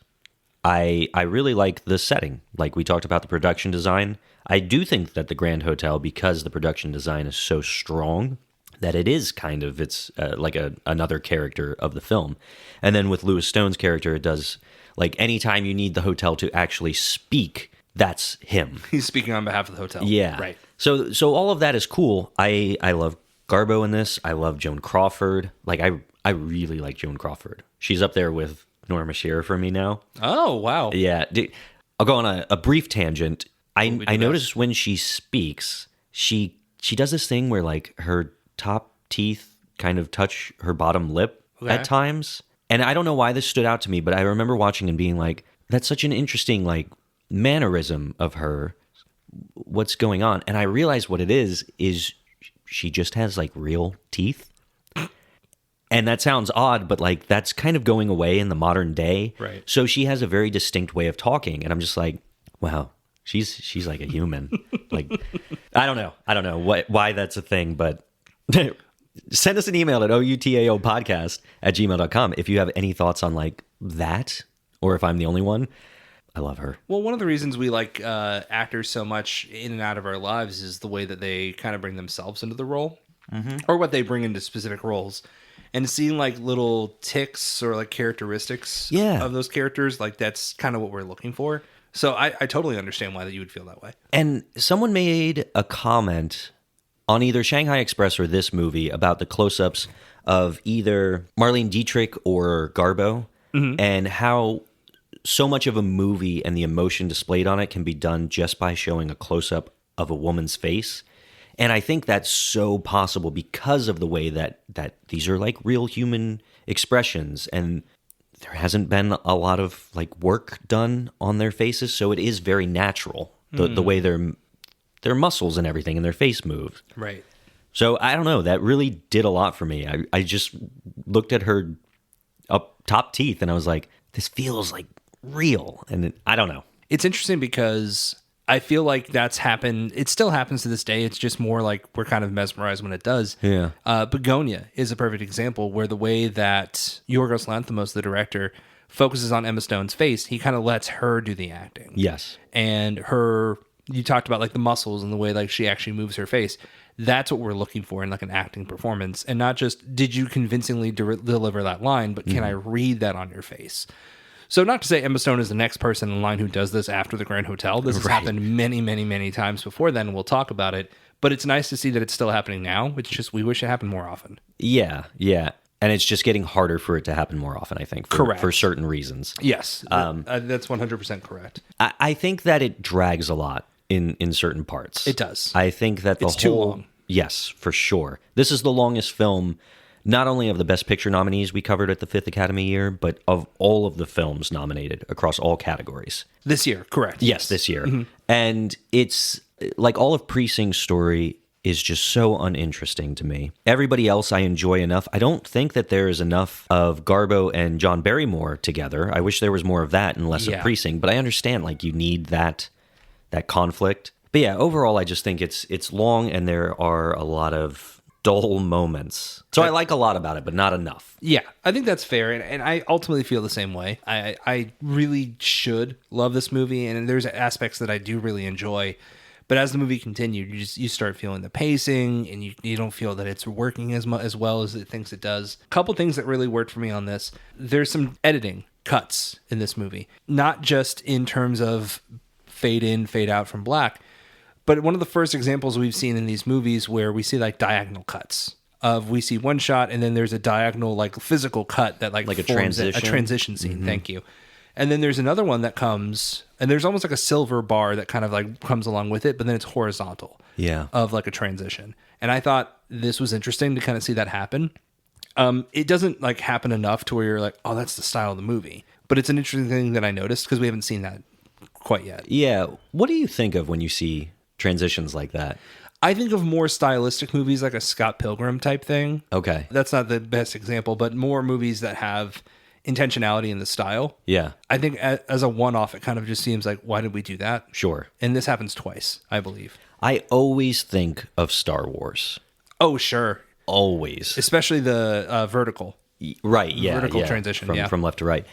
A: I really like the setting. Like we talked about the production design. I do think that the Grand Hotel, because the production design is so strong, that it is kind of, it's like another character of the film. And then with Lewis Stone's character, it does, like anytime you need the hotel to actually speak, that's him.
B: He's speaking on behalf of the hotel.
A: Yeah.
B: Right.
A: So all of that is cool. I love Garbo in this. I love Joan Crawford. Like I really like Joan Crawford. She's up there with Norma Shearer for me now.
B: Oh, wow.
A: Yeah. I'll go on a brief tangent. I
B: do
A: notice when she speaks, she does this thing where like her top teeth kind of touch her bottom lip at times. And I don't know why this stood out to me, but I remember watching and being like, that's such an interesting like mannerism of her. What's going on? And I realized what it is she just has like real teeth. And that sounds odd, but like that's kind of going away in the modern day.
B: Right.
A: So she has a very distinct way of talking. And I'm just like, wow, she's like a human. Like, I don't know why that's a thing, but send us an email at outaaopodcast@gmail.com if you have any thoughts on like that, or if I'm the only one. I love her.
B: Well, one of the reasons we like actors so much in and out of our lives is the way that they kind of bring themselves into the role, or what they bring into specific roles. And seeing like little ticks or like characteristics of those characters, like that's kind of what we're looking for. So I totally understand why that you would feel that way.
A: And someone made a comment on either Shanghai Express or this movie about the close-ups of either Marlene Dietrich or Garbo, and how so much of a movie and the emotion displayed on it can be done just by showing a close-up of a woman's face. And I think that's so possible because of the way that these are like real human expressions, and there hasn't been a lot of like work done on their faces, so it is very natural the way their muscles and everything and their face move.
B: Right.
A: So I don't know, that really did a lot for me. I just looked at her top teeth and I was like, this feels like real. And I don't know.
B: It's interesting because I feel like that's happened. It still happens to this day. It's just more like we're kind of mesmerized when it does.
A: Yeah.
B: Begonia is a perfect example where the way that Yorgos Lanthimos, the director, focuses on Emma Stone's face, he kind of lets her do the acting.
A: Yes.
B: And you talked about like the muscles and the way like she actually moves her face. That's what we're looking for in like an acting performance, and not just did you convincingly deliver that line, but can I read that on your face? So not to say Emma Stone is the next person in line who does this after the Grand Hotel. This has happened many, many, many times before then, and we'll talk about it. But it's nice to see that it's still happening now. It's just we wish it happened more often.
A: Yeah. And it's just getting harder for it to happen more often, I think, for certain reasons.
B: Yes, that's 100% correct.
A: I think that it drags a lot in certain parts.
B: It does.
A: I think that it's
B: too long.
A: Yes, for sure. This is the longest film, not only of the Best Picture nominees we covered at the 5th Academy year, but of all of the films nominated across all categories.
B: This year, correct.
A: Yes, this year. And it's like all of Pre Sing's story is just so uninteresting to me. Everybody else I enjoy enough. I don't think that there is enough of Garbo and John Barrymore together. I wish there was more of that and less of Precinct, but I understand like you need that conflict. But yeah, overall I just think it's long and there are a lot of dull moments. So I like a lot about it, but not enough.
B: Yeah, I think that's fair, and I ultimately feel the same way. I really should love this movie, and there's aspects that I do really enjoy. But as the movie continued, you start feeling the pacing, and you don't feel that it's working as well as it thinks it does. A couple things that really worked for me on this. There's some editing cuts in this movie, not just in terms of fade in, fade out from black, but one of the first examples we've seen in these movies where we see like diagonal cuts of we see one shot and then there's a diagonal like physical cut that like
A: a
B: transition scene. Mm-hmm. Thank you. And then there's another one that comes and there's almost like a silver bar that kind of like comes along with it, but then it's horizontal.
A: Yeah.
B: Of like a transition. And I thought this was interesting to kind of see that happen. It doesn't like happen enough to where you're like, oh, that's the style of the movie. But it's an interesting thing that I noticed because we haven't seen that quite yet.
A: Yeah. What do you think of when you see transitions like that?
B: I think of more stylistic movies like a Scott Pilgrim type thing.
A: Okay.
B: That's not the best example, but more movies that have intentionality in the style.
A: Yeah.
B: I think as a one-off, it kind of just seems like, why did we do that?
A: Sure.
B: And this happens twice, I believe.
A: I always think of Star Wars.
B: Oh, sure.
A: Always.
B: Especially the vertical.
A: Right, yeah.
B: Vertical transition,
A: from left to right.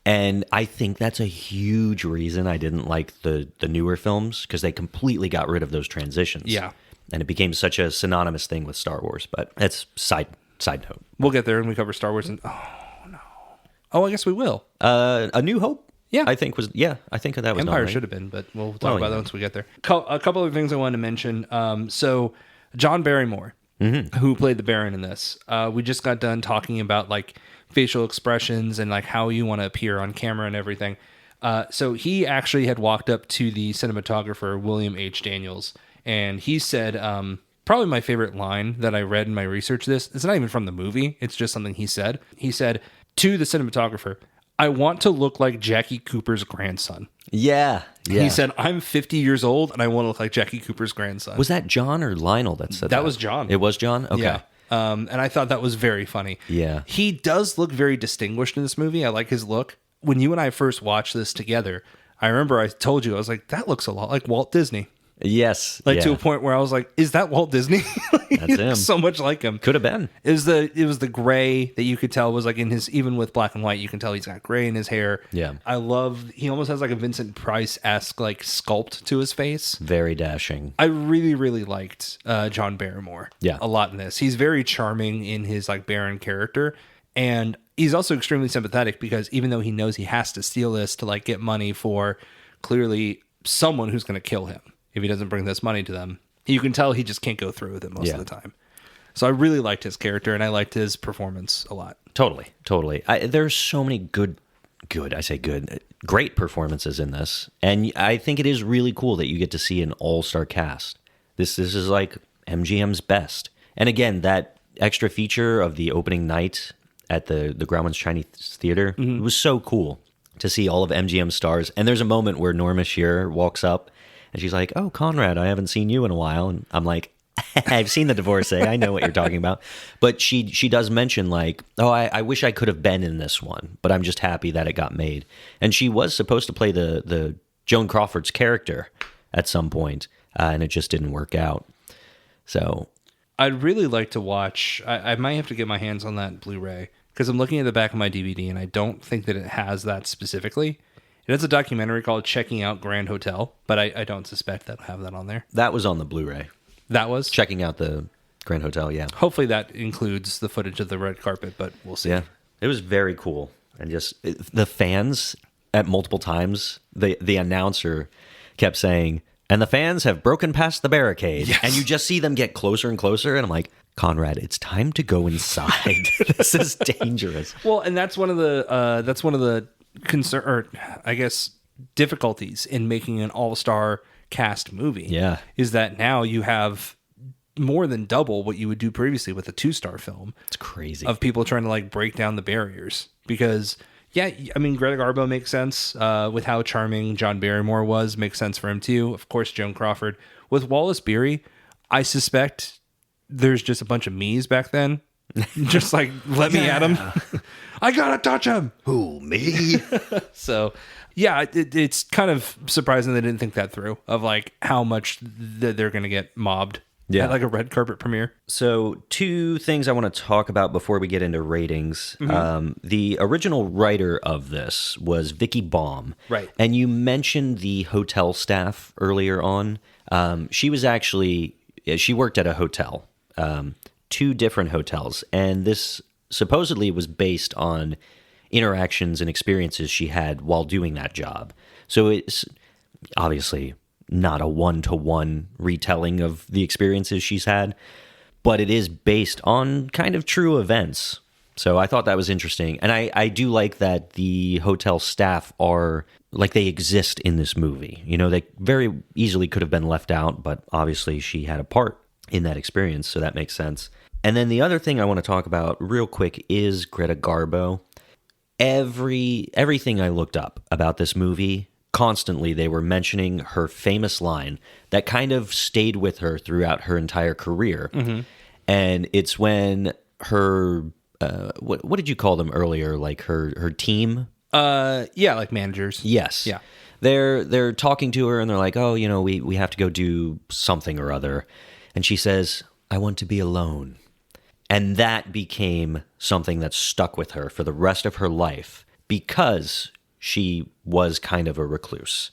A: And I think that's a huge reason I didn't like the newer films, because they completely got rid of those transitions.
B: Yeah.
A: And it became such a synonymous thing with Star Wars. But that's side note.
B: We'll get there when we cover Star Wars. And oh, no. Oh, I guess we will.
A: A New Hope?
B: Yeah.
A: I think that was
B: Empire
A: nominated.
B: should have been, but we'll talk about that once we get there. A couple of things I wanted to mention. So John Barrymore, who played the Baron in this, we just got done talking about like facial expressions and like how you want to appear on camera and everything. So he actually had walked up to the cinematographer, William H. Daniels, and he said, probably my favorite line that I read in my research it's not even from the movie. It's just something he said. He said to the cinematographer, I want to look like Jackie Cooper's grandson.
A: Yeah.
B: He said, I'm 50 years old and I want to look like Jackie Cooper's grandson.
A: Was that John or Lionel that said that?
B: That was John.
A: It was John? Okay.
B: Yeah. And I thought that was very funny.
A: Yeah.
B: He does look very distinguished in this movie. I like his look. When you and I first watched this together, I remember I told you, I was like, that looks a lot like Walt Disney.
A: Yes.
B: Like to a point where I was like, is that Walt Disney?
A: That's him.
B: So much like him.
A: Could have been.
B: It was the gray that you could tell was like in his, even with black and white, you can tell he's got gray in his hair.
A: Yeah.
B: He almost has like a Vincent Price-esque like sculpt to his face.
A: Very dashing.
B: I really, really liked John Barrymore a lot in this. He's very charming in his like Baron character. And he's also extremely sympathetic because even though he knows he has to steal this to like get money for clearly someone who's going to kill him if he doesn't bring this money to them, you can tell he just can't go through with it most of the time. So I really liked his character and I liked his performance a lot.
A: Totally. There's so many great performances in this. And I think it is really cool that you get to see an all-star cast. This is like MGM's best. And again, that extra feature of the opening night at the Grauman's Chinese Theater, it was so cool to see all of MGM's stars. And there's a moment where Norma Shearer walks up and she's like, oh, Conrad, I haven't seen you in a while. And I'm like, I've seen The Divorcee. I know what you're talking about. But she does mention like, oh, I wish I could have been in this one, but I'm just happy that it got made. And she was supposed to play the Joan Crawford's character at some point, and it just didn't work out. So
B: I'd really like to watch, I might have to get my hands on that Blu-ray because I'm looking at the back of my DVD and I don't think that it has that specifically. It has a documentary called Checking Out Grand Hotel, but I don't suspect that will have that on there.
A: That was on the Blu-ray.
B: That was?
A: Checking Out the Grand Hotel, yeah.
B: Hopefully that includes the footage of the red carpet, but we'll see.
A: Yeah, it was very cool. And just the fans at multiple times, the announcer kept saying, and the fans have broken past the barricade. Yes. And you just see them get closer and closer. And I'm like, Conrad, it's time to go inside. This is dangerous.
B: Well, and that's one of the concern, or I guess difficulties in making an all-star cast movie.
A: Yeah,
B: is that now you have more than double what you would do previously with a 2-star film.
A: It's crazy
B: of people trying to like break down the barriers because. Yeah, I mean, Greta Garbo makes sense with how charming John Barrymore was. Makes sense for him, too. Of course, Joan Crawford. With Wallace Beery, I suspect there's just a bunch of me's back then. Just like, let me at him. I gotta touch him.
A: Who, me?
B: So, yeah, it's kind of surprising they didn't think that through of like how much they're going to get mobbed at like a red carpet premiere.
A: So 2 things I want to talk about before we get into ratings. The original writer of this was Vicky Baum.
B: Right.
A: And you mentioned the hotel staff earlier on. She worked at a hotel, 2 different hotels. And this supposedly was based on interactions and experiences she had while doing that job. So it's obviously not a one-to-one retelling of the experiences she's had, but it is based on kind of true events. So I thought that was interesting. And I do like that the hotel staff are, like, they exist in this movie. You know, they very easily could have been left out, but obviously she had a part in that experience, so that makes sense. And then the other thing I want to talk about real quick is Greta Garbo. Everything I looked up about this movie, constantly they were mentioning her famous line that kind of stayed with her throughout her entire career. And it's when her what did you call them earlier, like her team?
B: Yeah, like managers.
A: Yes.
B: Yeah.
A: They're talking to her and they're like, oh, you know, we have to go do something or other. And she says, I want to be alone. And that became something that stuck with her for the rest of her life because she was kind of a recluse.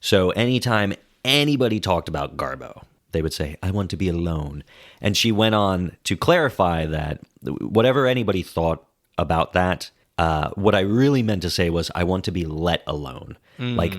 A: So anytime anybody talked about Garbo, they would say, I want to be alone. And she went on to clarify that whatever anybody thought about that, what I really meant to say was, I want to be let alone. Like,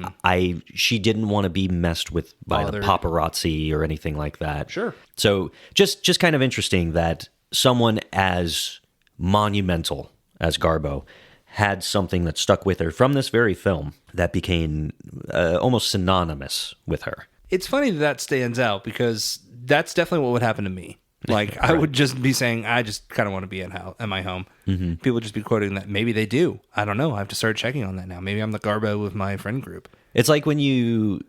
A: she didn't want to be messed with by the paparazzi or anything like that.
B: Sure.
A: So just kind of interesting that someone as monumental as Garbo had something that stuck with her from this very film that became almost synonymous with her.
B: It's funny that stands out because that's definitely what would happen to me. Like, I would just be saying, I just kind of want to be at my home. People would just be quoting that. Maybe they do. I don't know. I have to start checking on that now. Maybe I'm the Garbo with my friend group.
A: It's like when you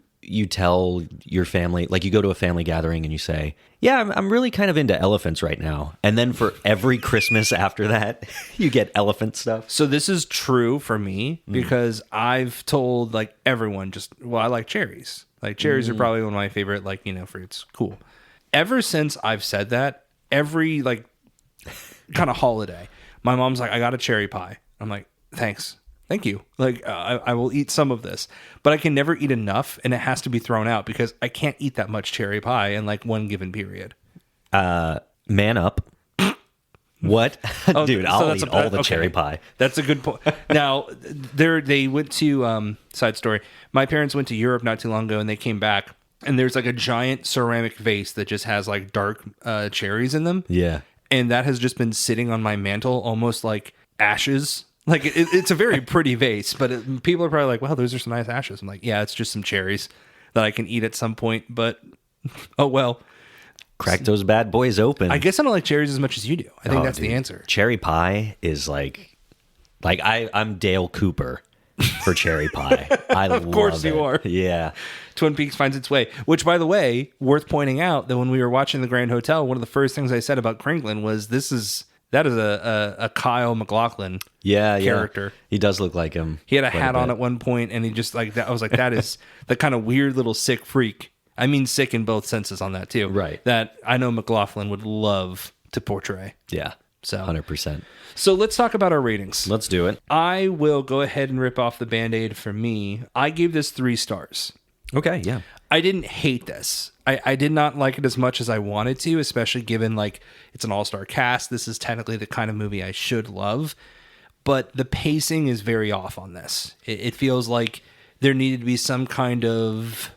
A: tell your family, like you go to a family gathering and you say, yeah, I'm really kind of into elephants right now. And then for every Christmas after that, you get elephant stuff.
B: So this is true for me because I've told like everyone I like cherries. Like cherries are probably one of my favorite, like, fruits. Cool. Ever since I've said that, every like kind of holiday, my mom's like, I got a cherry pie. I'm like, thanks. Thank you. Like, I will eat some of this, but I can never eat enough, and it has to be thrown out because I can't eat that much cherry pie in like one given period.
A: Man up. What? Dude, I'll eat all the cherry pie.
B: That's a good point. Now, they went to, side story, my parents went to Europe not too long ago, and they came back, and there's like a giant ceramic vase that just has like dark cherries in them.
A: Yeah.
B: And that has just been sitting on my mantle almost like ashes. Like, it's a very pretty vase, but people are probably like, wow, those are some nice ashes. I'm like, yeah, it's just some cherries that I can eat at some point, but oh well.
A: Crack those bad boys open.
B: I guess I don't like cherries as much as you do. I think that's the answer.
A: Cherry pie is like I'm Dale Cooper for cherry pie. I love it. Of course you are. Yeah.
B: Twin Peaks finds its way, which, by the way, worth pointing out that when we were watching The Grand Hotel, one of the first things I said about Kringlin was that is a Kyle MacLachlan character.
A: Yeah. He does look like him.
B: He had a hat on at one point, and he just like that. I was like, that is the kind of weird little sick freak. I mean, sick in both senses on that too.
A: Right.
B: That I know MacLachlan would love to portray.
A: Yeah.
B: So
A: 100%.
B: So let's talk about our ratings.
A: Let's do it.
B: I will go ahead and rip off the Band-Aid for me. I gave this 3 stars.
A: Okay. Yeah.
B: I didn't hate this. I did not like it as much as I wanted to, especially given like it's an all-star cast. This is technically the kind of movie I should love, but the pacing is very off on this. It feels like there needed to be some kind of...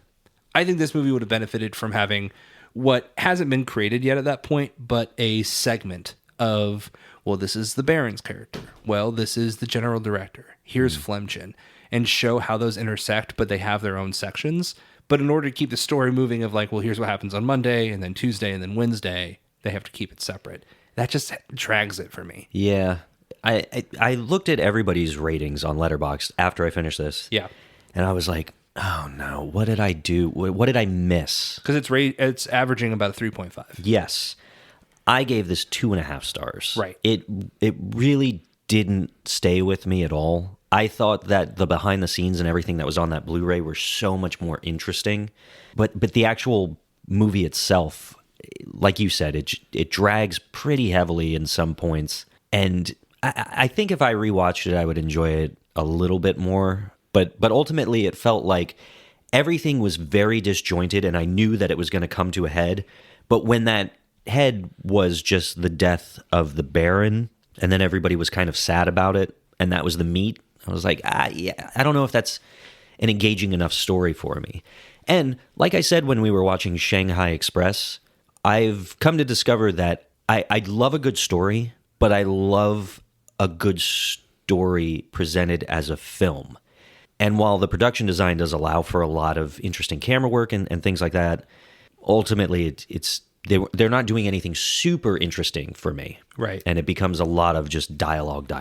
B: I think this movie would have benefited from having what hasn't been created yet at that point, but a segment of, well, this is the Baron's character. Well, this is the general director. Here's Flemchin. And show how those intersect, but they have their own sections. But in order to keep the story moving of like, well, here's what happens on Monday, and then Tuesday, and then Wednesday, they have to keep it separate. That just drags it for me.
A: Yeah. I looked at everybody's ratings on Letterboxd after I finished this.
B: Yeah.
A: And I was like, Oh no, what did I do? What did I miss?
B: Because it's averaging about a 3.5.
A: Yes, I gave this 2.5 stars.
B: Right.
A: It really didn't stay with me at all. I thought that the behind the scenes and everything that was on that Blu-ray were so much more interesting, but the actual movie itself, like you said, it drags pretty heavily in some points, and I think if I rewatched it, I would enjoy it a little bit more. But ultimately, it felt like everything was very disjointed, and I knew that it was going to come to a head. But when that head was just the death of the Baron, and then everybody was kind of sad about it, and that was the meat, I was like, yeah, I don't know if that's an engaging enough story for me. And like I said when we were watching Shanghai Express, I've come to discover that I love a good story, but I love a good story presented as a film. And while the production design does allow for a lot of interesting camera work and things like that, ultimately they're not doing anything super interesting for me.
B: Right.
A: And it becomes a lot of just dialogue.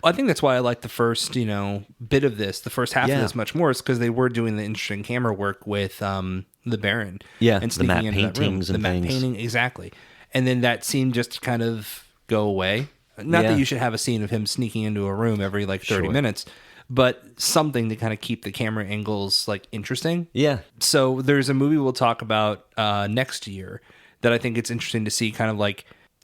B: I think that's why I like the first, bit of this, the first half of this much more, is because they were doing the interesting camera work with the Baron.
A: Yeah,
B: and
A: the matte
B: into that room.
A: paintings and
B: the matte
A: things.
B: painting, exactly. And then that scene just kind of go away. Not that you should have a scene of him sneaking into a room every 30 minutes, but something to kind of keep the camera angles interesting.
A: Yeah.
B: So there's a movie we'll talk about next year that I think it's interesting to see kind of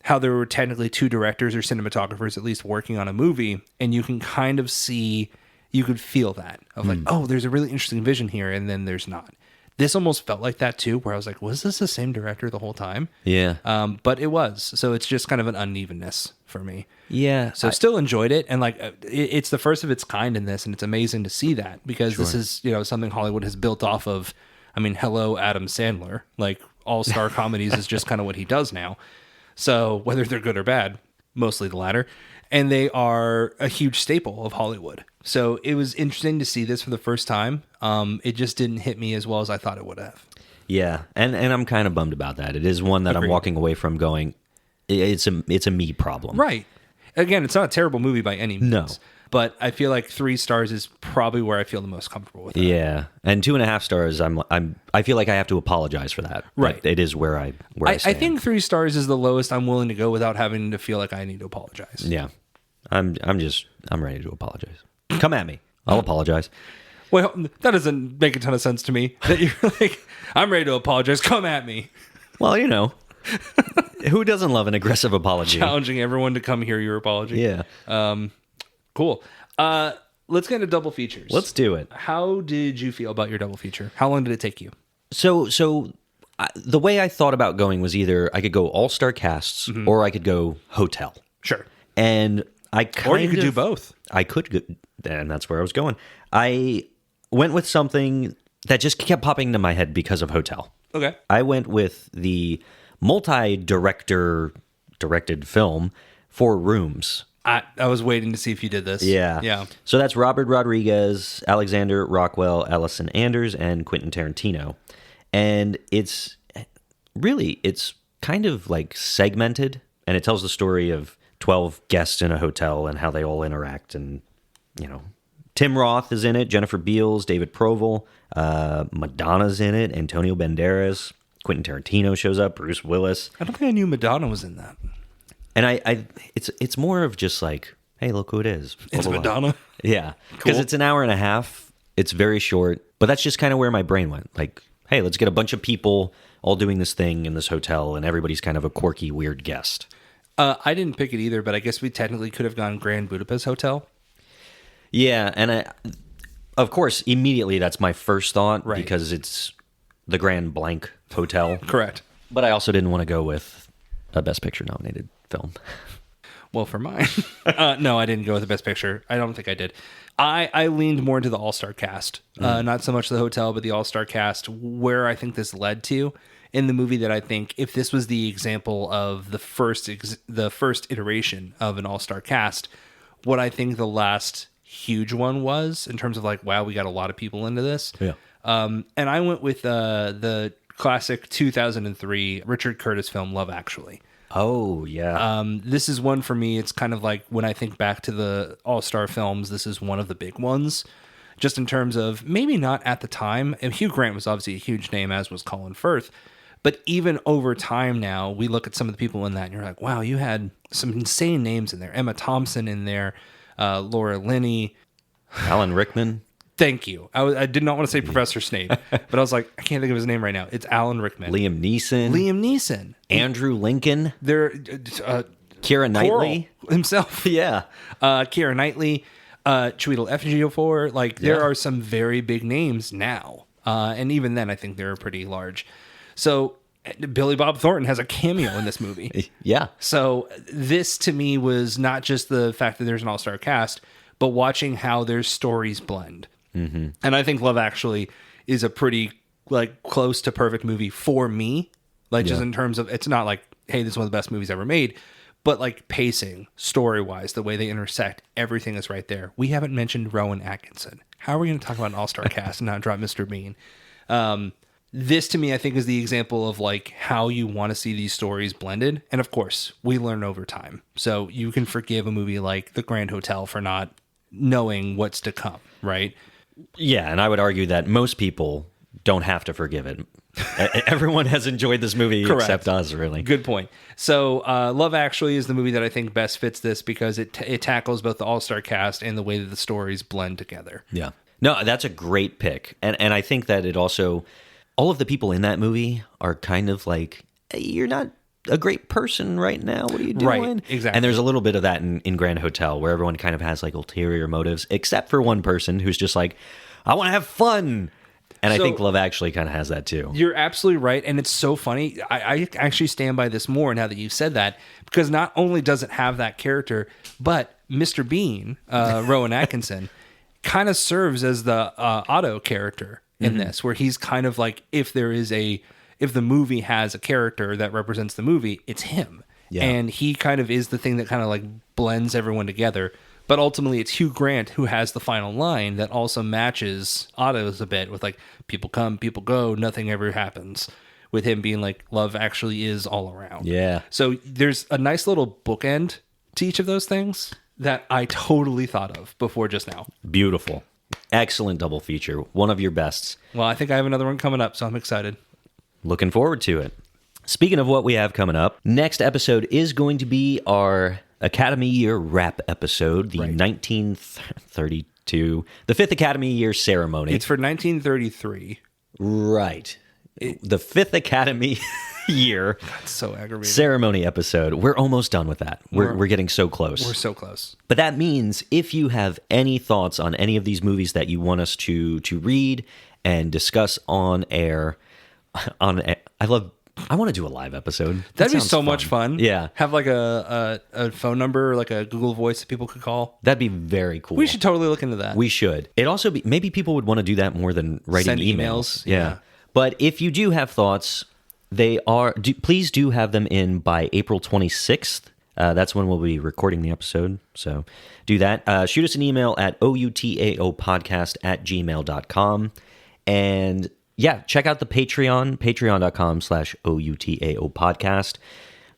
B: how there were technically two directors or cinematographers at least working on a movie, and you can kind of see, you could feel that of oh, there's a really interesting vision here, and then there's not. This almost felt like that too, where I was like, was this the same director the whole time?
A: Yeah.
B: But it was. So it's just kind of an unevenness for me.
A: Yeah.
B: So I still enjoyed it. And it's the first of its kind in this. And it's amazing to see that because this is, something Hollywood has built off of. I mean, hello, Adam Sandler. All-star comedies is just kind of what he does now. So whether they're good or bad, mostly the latter. And they are a huge staple of Hollywood. So it was interesting to see this for the first time. It just didn't hit me as well as I thought it would have.
A: Yeah, and I'm kind of bummed about that. It is one that
B: Agreed.
A: I'm walking away from going, it's a me problem.
B: Right. Again, it's not a terrible movie by any means.
A: No.
B: But I feel like 3 stars is probably where I feel the most comfortable with it.
A: Yeah, and 2.5 stars, I feel like I have to apologize for that.
B: Right.
A: But it is where I stand.
B: I think 3 stars is the lowest I'm willing to go without having to feel like I need to apologize.
A: Yeah, I'm ready to apologize. Come at me. I'll apologize.
B: Well, that doesn't make a ton of sense to me. That you're like, I'm ready to apologize. Come at me.
A: Well, who doesn't love an aggressive apology?
B: Challenging everyone to come hear your apology.
A: Yeah.
B: Cool. Let's get into double features.
A: Let's do it.
B: How did you feel about your double feature? How long did it take you?
A: So the way I thought about going was either I could go all-star casts or I could go hotel.
B: Sure.
A: And
B: Or you could do both.
A: I could go, and that's where I was going. I went with something that just kept popping into my head because of hotel.
B: Okay.
A: I went with the multi-director directed film 4 Rooms.
B: I was waiting to see if you did this.
A: Yeah. So that's Robert Rodriguez, Alexander Rockwell, Allison Anders, and Quentin Tarantino. And it's kind of segmented, and it tells the story of 12 guests in a hotel and how they all interact. And, Tim Roth is in it, Jennifer Beals, David Proval, Madonna's in it, Antonio Banderas, Quentin Tarantino shows up, Bruce Willis.
B: I don't think I knew Madonna was in that.
A: And it's more of just hey, look who it is. Blah,
B: It's
A: blah, blah.
B: Madonna.
A: Yeah. Because
B: Cool.
A: it's an hour and a half. It's very short. But that's just kind of where my brain went. Hey, let's get a bunch of people all doing this thing in this hotel, and everybody's kind of a quirky, weird guest.
B: I didn't pick it either, but I guess we technically could have gone Grand Budapest Hotel.
A: Yeah, and of course, immediately that's my first thought,
B: Right.
A: because it's the Grand Blank Hotel.
B: Correct.
A: But I also didn't want to go with a Best Picture nominated film.
B: Well, for mine. No, I didn't go with the Best Picture. I don't think I did. I leaned more into the All-Star cast. Not so much the hotel, but the All-Star cast, where I think this led to in the movie, that I think if this was the example of the first iteration of an All-Star cast, what I think the last huge one was in terms of wow, we got a lot of people into this.
A: Yeah.
B: And I went with the classic 2003 Richard Curtis film Love Actually.
A: Oh, yeah.
B: This is one for me. It's kind of when I think back to the All-Star films, this is one of the big ones. just in terms of maybe not at the time. And Hugh Grant was obviously a huge name, as was Colin Firth. But even over time now, we look at some of the people in that and you're like, wow, you had some insane names in there. Emma Thompson in there, Laura Linney.
A: Alan Rickman.
B: Thank you. I did not want to say Professor Snape, but I was like, I can't think of his name right now. It's Alan Rickman.
A: Liam Neeson. Andrew Lincoln.
B: There,
A: Keira Knightley
B: himself.
A: Yeah.
B: Keira Knightley. Chiwetel Ejiofor. Like, there are some very big names now. And even then, I think they're pretty large. So Billy Bob Thornton has a cameo in this movie.
A: Yeah.
B: So this to me was not just the fact that there's an all-star cast, but watching how their stories blend. Mm-hmm. And I think Love Actually is a pretty like close to perfect movie for me. Like just in terms of, it's not like, hey, this is one of the best movies ever made, but like pacing, story-wise, the way they intersect, everything is right there. We haven't mentioned Rowan Atkinson. How are we going to talk about an all-star cast and not drop Mr. Bean? This to me, I think, is the example of like how you want to see these stories blended. And of course, we learn over time. So you can forgive a movie like The Grand Hotel for not knowing what's to come, right?
A: Yeah, and I would argue that most people don't have to forgive it. Everyone has enjoyed this movie except us, really.
B: Good point. So Love Actually is the movie that I think best fits this because it tackles both the all-star cast and the way that the stories blend together.
A: Yeah. No, that's a great pick. And I think that it also... all of the people in that movie are kind of like, hey, you're not a great person right now. What are you doing?
B: Right, exactly.
A: And there's a little bit of that in Grand Hotel where everyone kind of has like ulterior motives, except for one person who's just like, I want to have fun. And so, I think Love Actually kind of has that too.
B: You're absolutely right. And it's so funny. I actually stand by this more now that you've said that, because not only does it have that character, but Mr. Bean, Rowan Atkinson, kind of serves as the Otto character in this, where he's kind of like, if the movie has a character that represents the movie, it's him. Yeah. And he kind of is the thing that kind of like blends everyone together. But ultimately, it's Hugh Grant who has the final line that also matches Otto's a bit with like, people come, people go, nothing ever happens. With him being like, love actually is all around.
A: Yeah.
B: So there's a nice little bookend to each of those things that I totally thought of before just now.
A: Beautiful. Excellent double feature. One of your bests.
B: Well, I think I have another one coming up, so I'm excited.
A: Looking forward to it. Speaking of what we have coming up, next episode is going to be our Academy Year wrap episode, the 1932, the 5th Academy Year ceremony.
B: It's for 1933.
A: Right. The 5th Academy Year
B: so aggravating.
A: Ceremony episode. We're almost done with that. We're getting so close.
B: We're so close.
A: But that means if you have any thoughts on any of these movies that you want us to read and discuss on air, I want to do a live episode.
B: That'd be so much fun.
A: Yeah.
B: Have like a phone number, like a Google Voice that people could call.
A: That'd be very cool.
B: We should totally look into that.
A: We should. It also be, maybe people would want to do that more than writing
B: Send emails.
A: Yeah. But if you do have thoughts, please do have them in by April 26th. That's when we'll be recording the episode. So do that. Shoot us an email at outaopodcast@gmail.com. And yeah, check out the Patreon, patreon.com/OUTAOpodcast.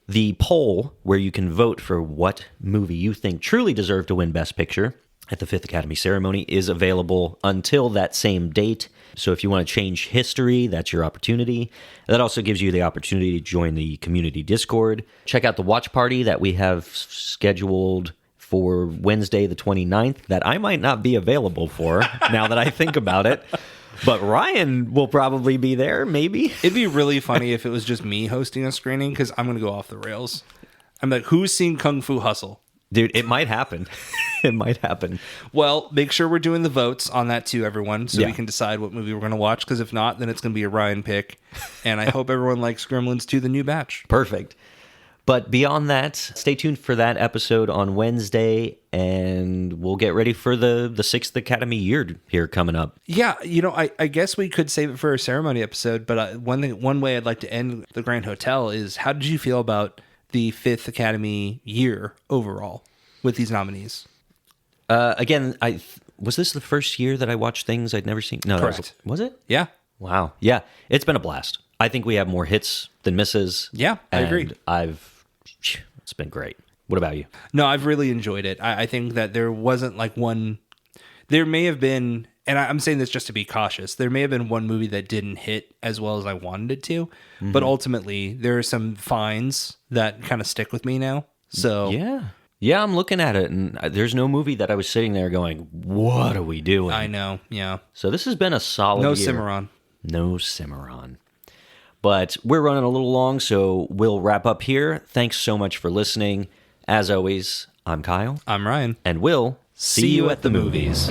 A: The poll where you can vote for what movie you think truly deserved to win Best Picture at the 5th Academy Ceremony is available until that same date. So if you want to change history, that's your opportunity. That also gives you the opportunity to join the community Discord. Check out the watch party that we have scheduled for Wednesday the 29th that I might not be available for now that I think about it. But Ryan will probably be there, maybe.
B: It'd be really funny if it was just me hosting a screening, because I'm going to go off the rails. I'm like, who's seen Kung Fu Hustle?
A: Dude, it might happen. It might happen.
B: Well, make sure we're doing the votes on that too, everyone, so we can decide what movie we're going to watch, because if not, then it's going to be a Ryan pick. And I hope everyone likes Gremlins 2, The New Batch.
A: Perfect. But beyond that, stay tuned for that episode on Wednesday, and we'll get ready for the 6th Academy Year here coming up.
B: Yeah, I guess we could save it for a ceremony episode, but one way I'd like to end the Grand Hotel is, how did you feel about the 5th Academy Year overall with these nominees?
A: Again, was this the first year that I watched things I'd never seen? No,
B: correct.
A: Was it?
B: Yeah.
A: Wow. Yeah, it's been a blast. I think we have more hits than misses.
B: Yeah, I agree.
A: It's been great. What about you?
B: No, I've really enjoyed it. I think that there wasn't like one. There may have been and I'm saying this just to be cautious, there may have been one movie that didn't hit as well as I wanted it to, but ultimately there are some finds that kind of stick with me now. So
A: yeah, I'm looking at it, and there's no movie that I was sitting there going, "What are we doing?"
B: I know, yeah.
A: So this has been a solid
B: No
A: year.
B: Cimarron.
A: No Cimarron. But we're running a little long, so we'll wrap up here. Thanks so much for listening. As always, I'm Kyle.
B: I'm Ryan.
A: And we'll see you at the movies.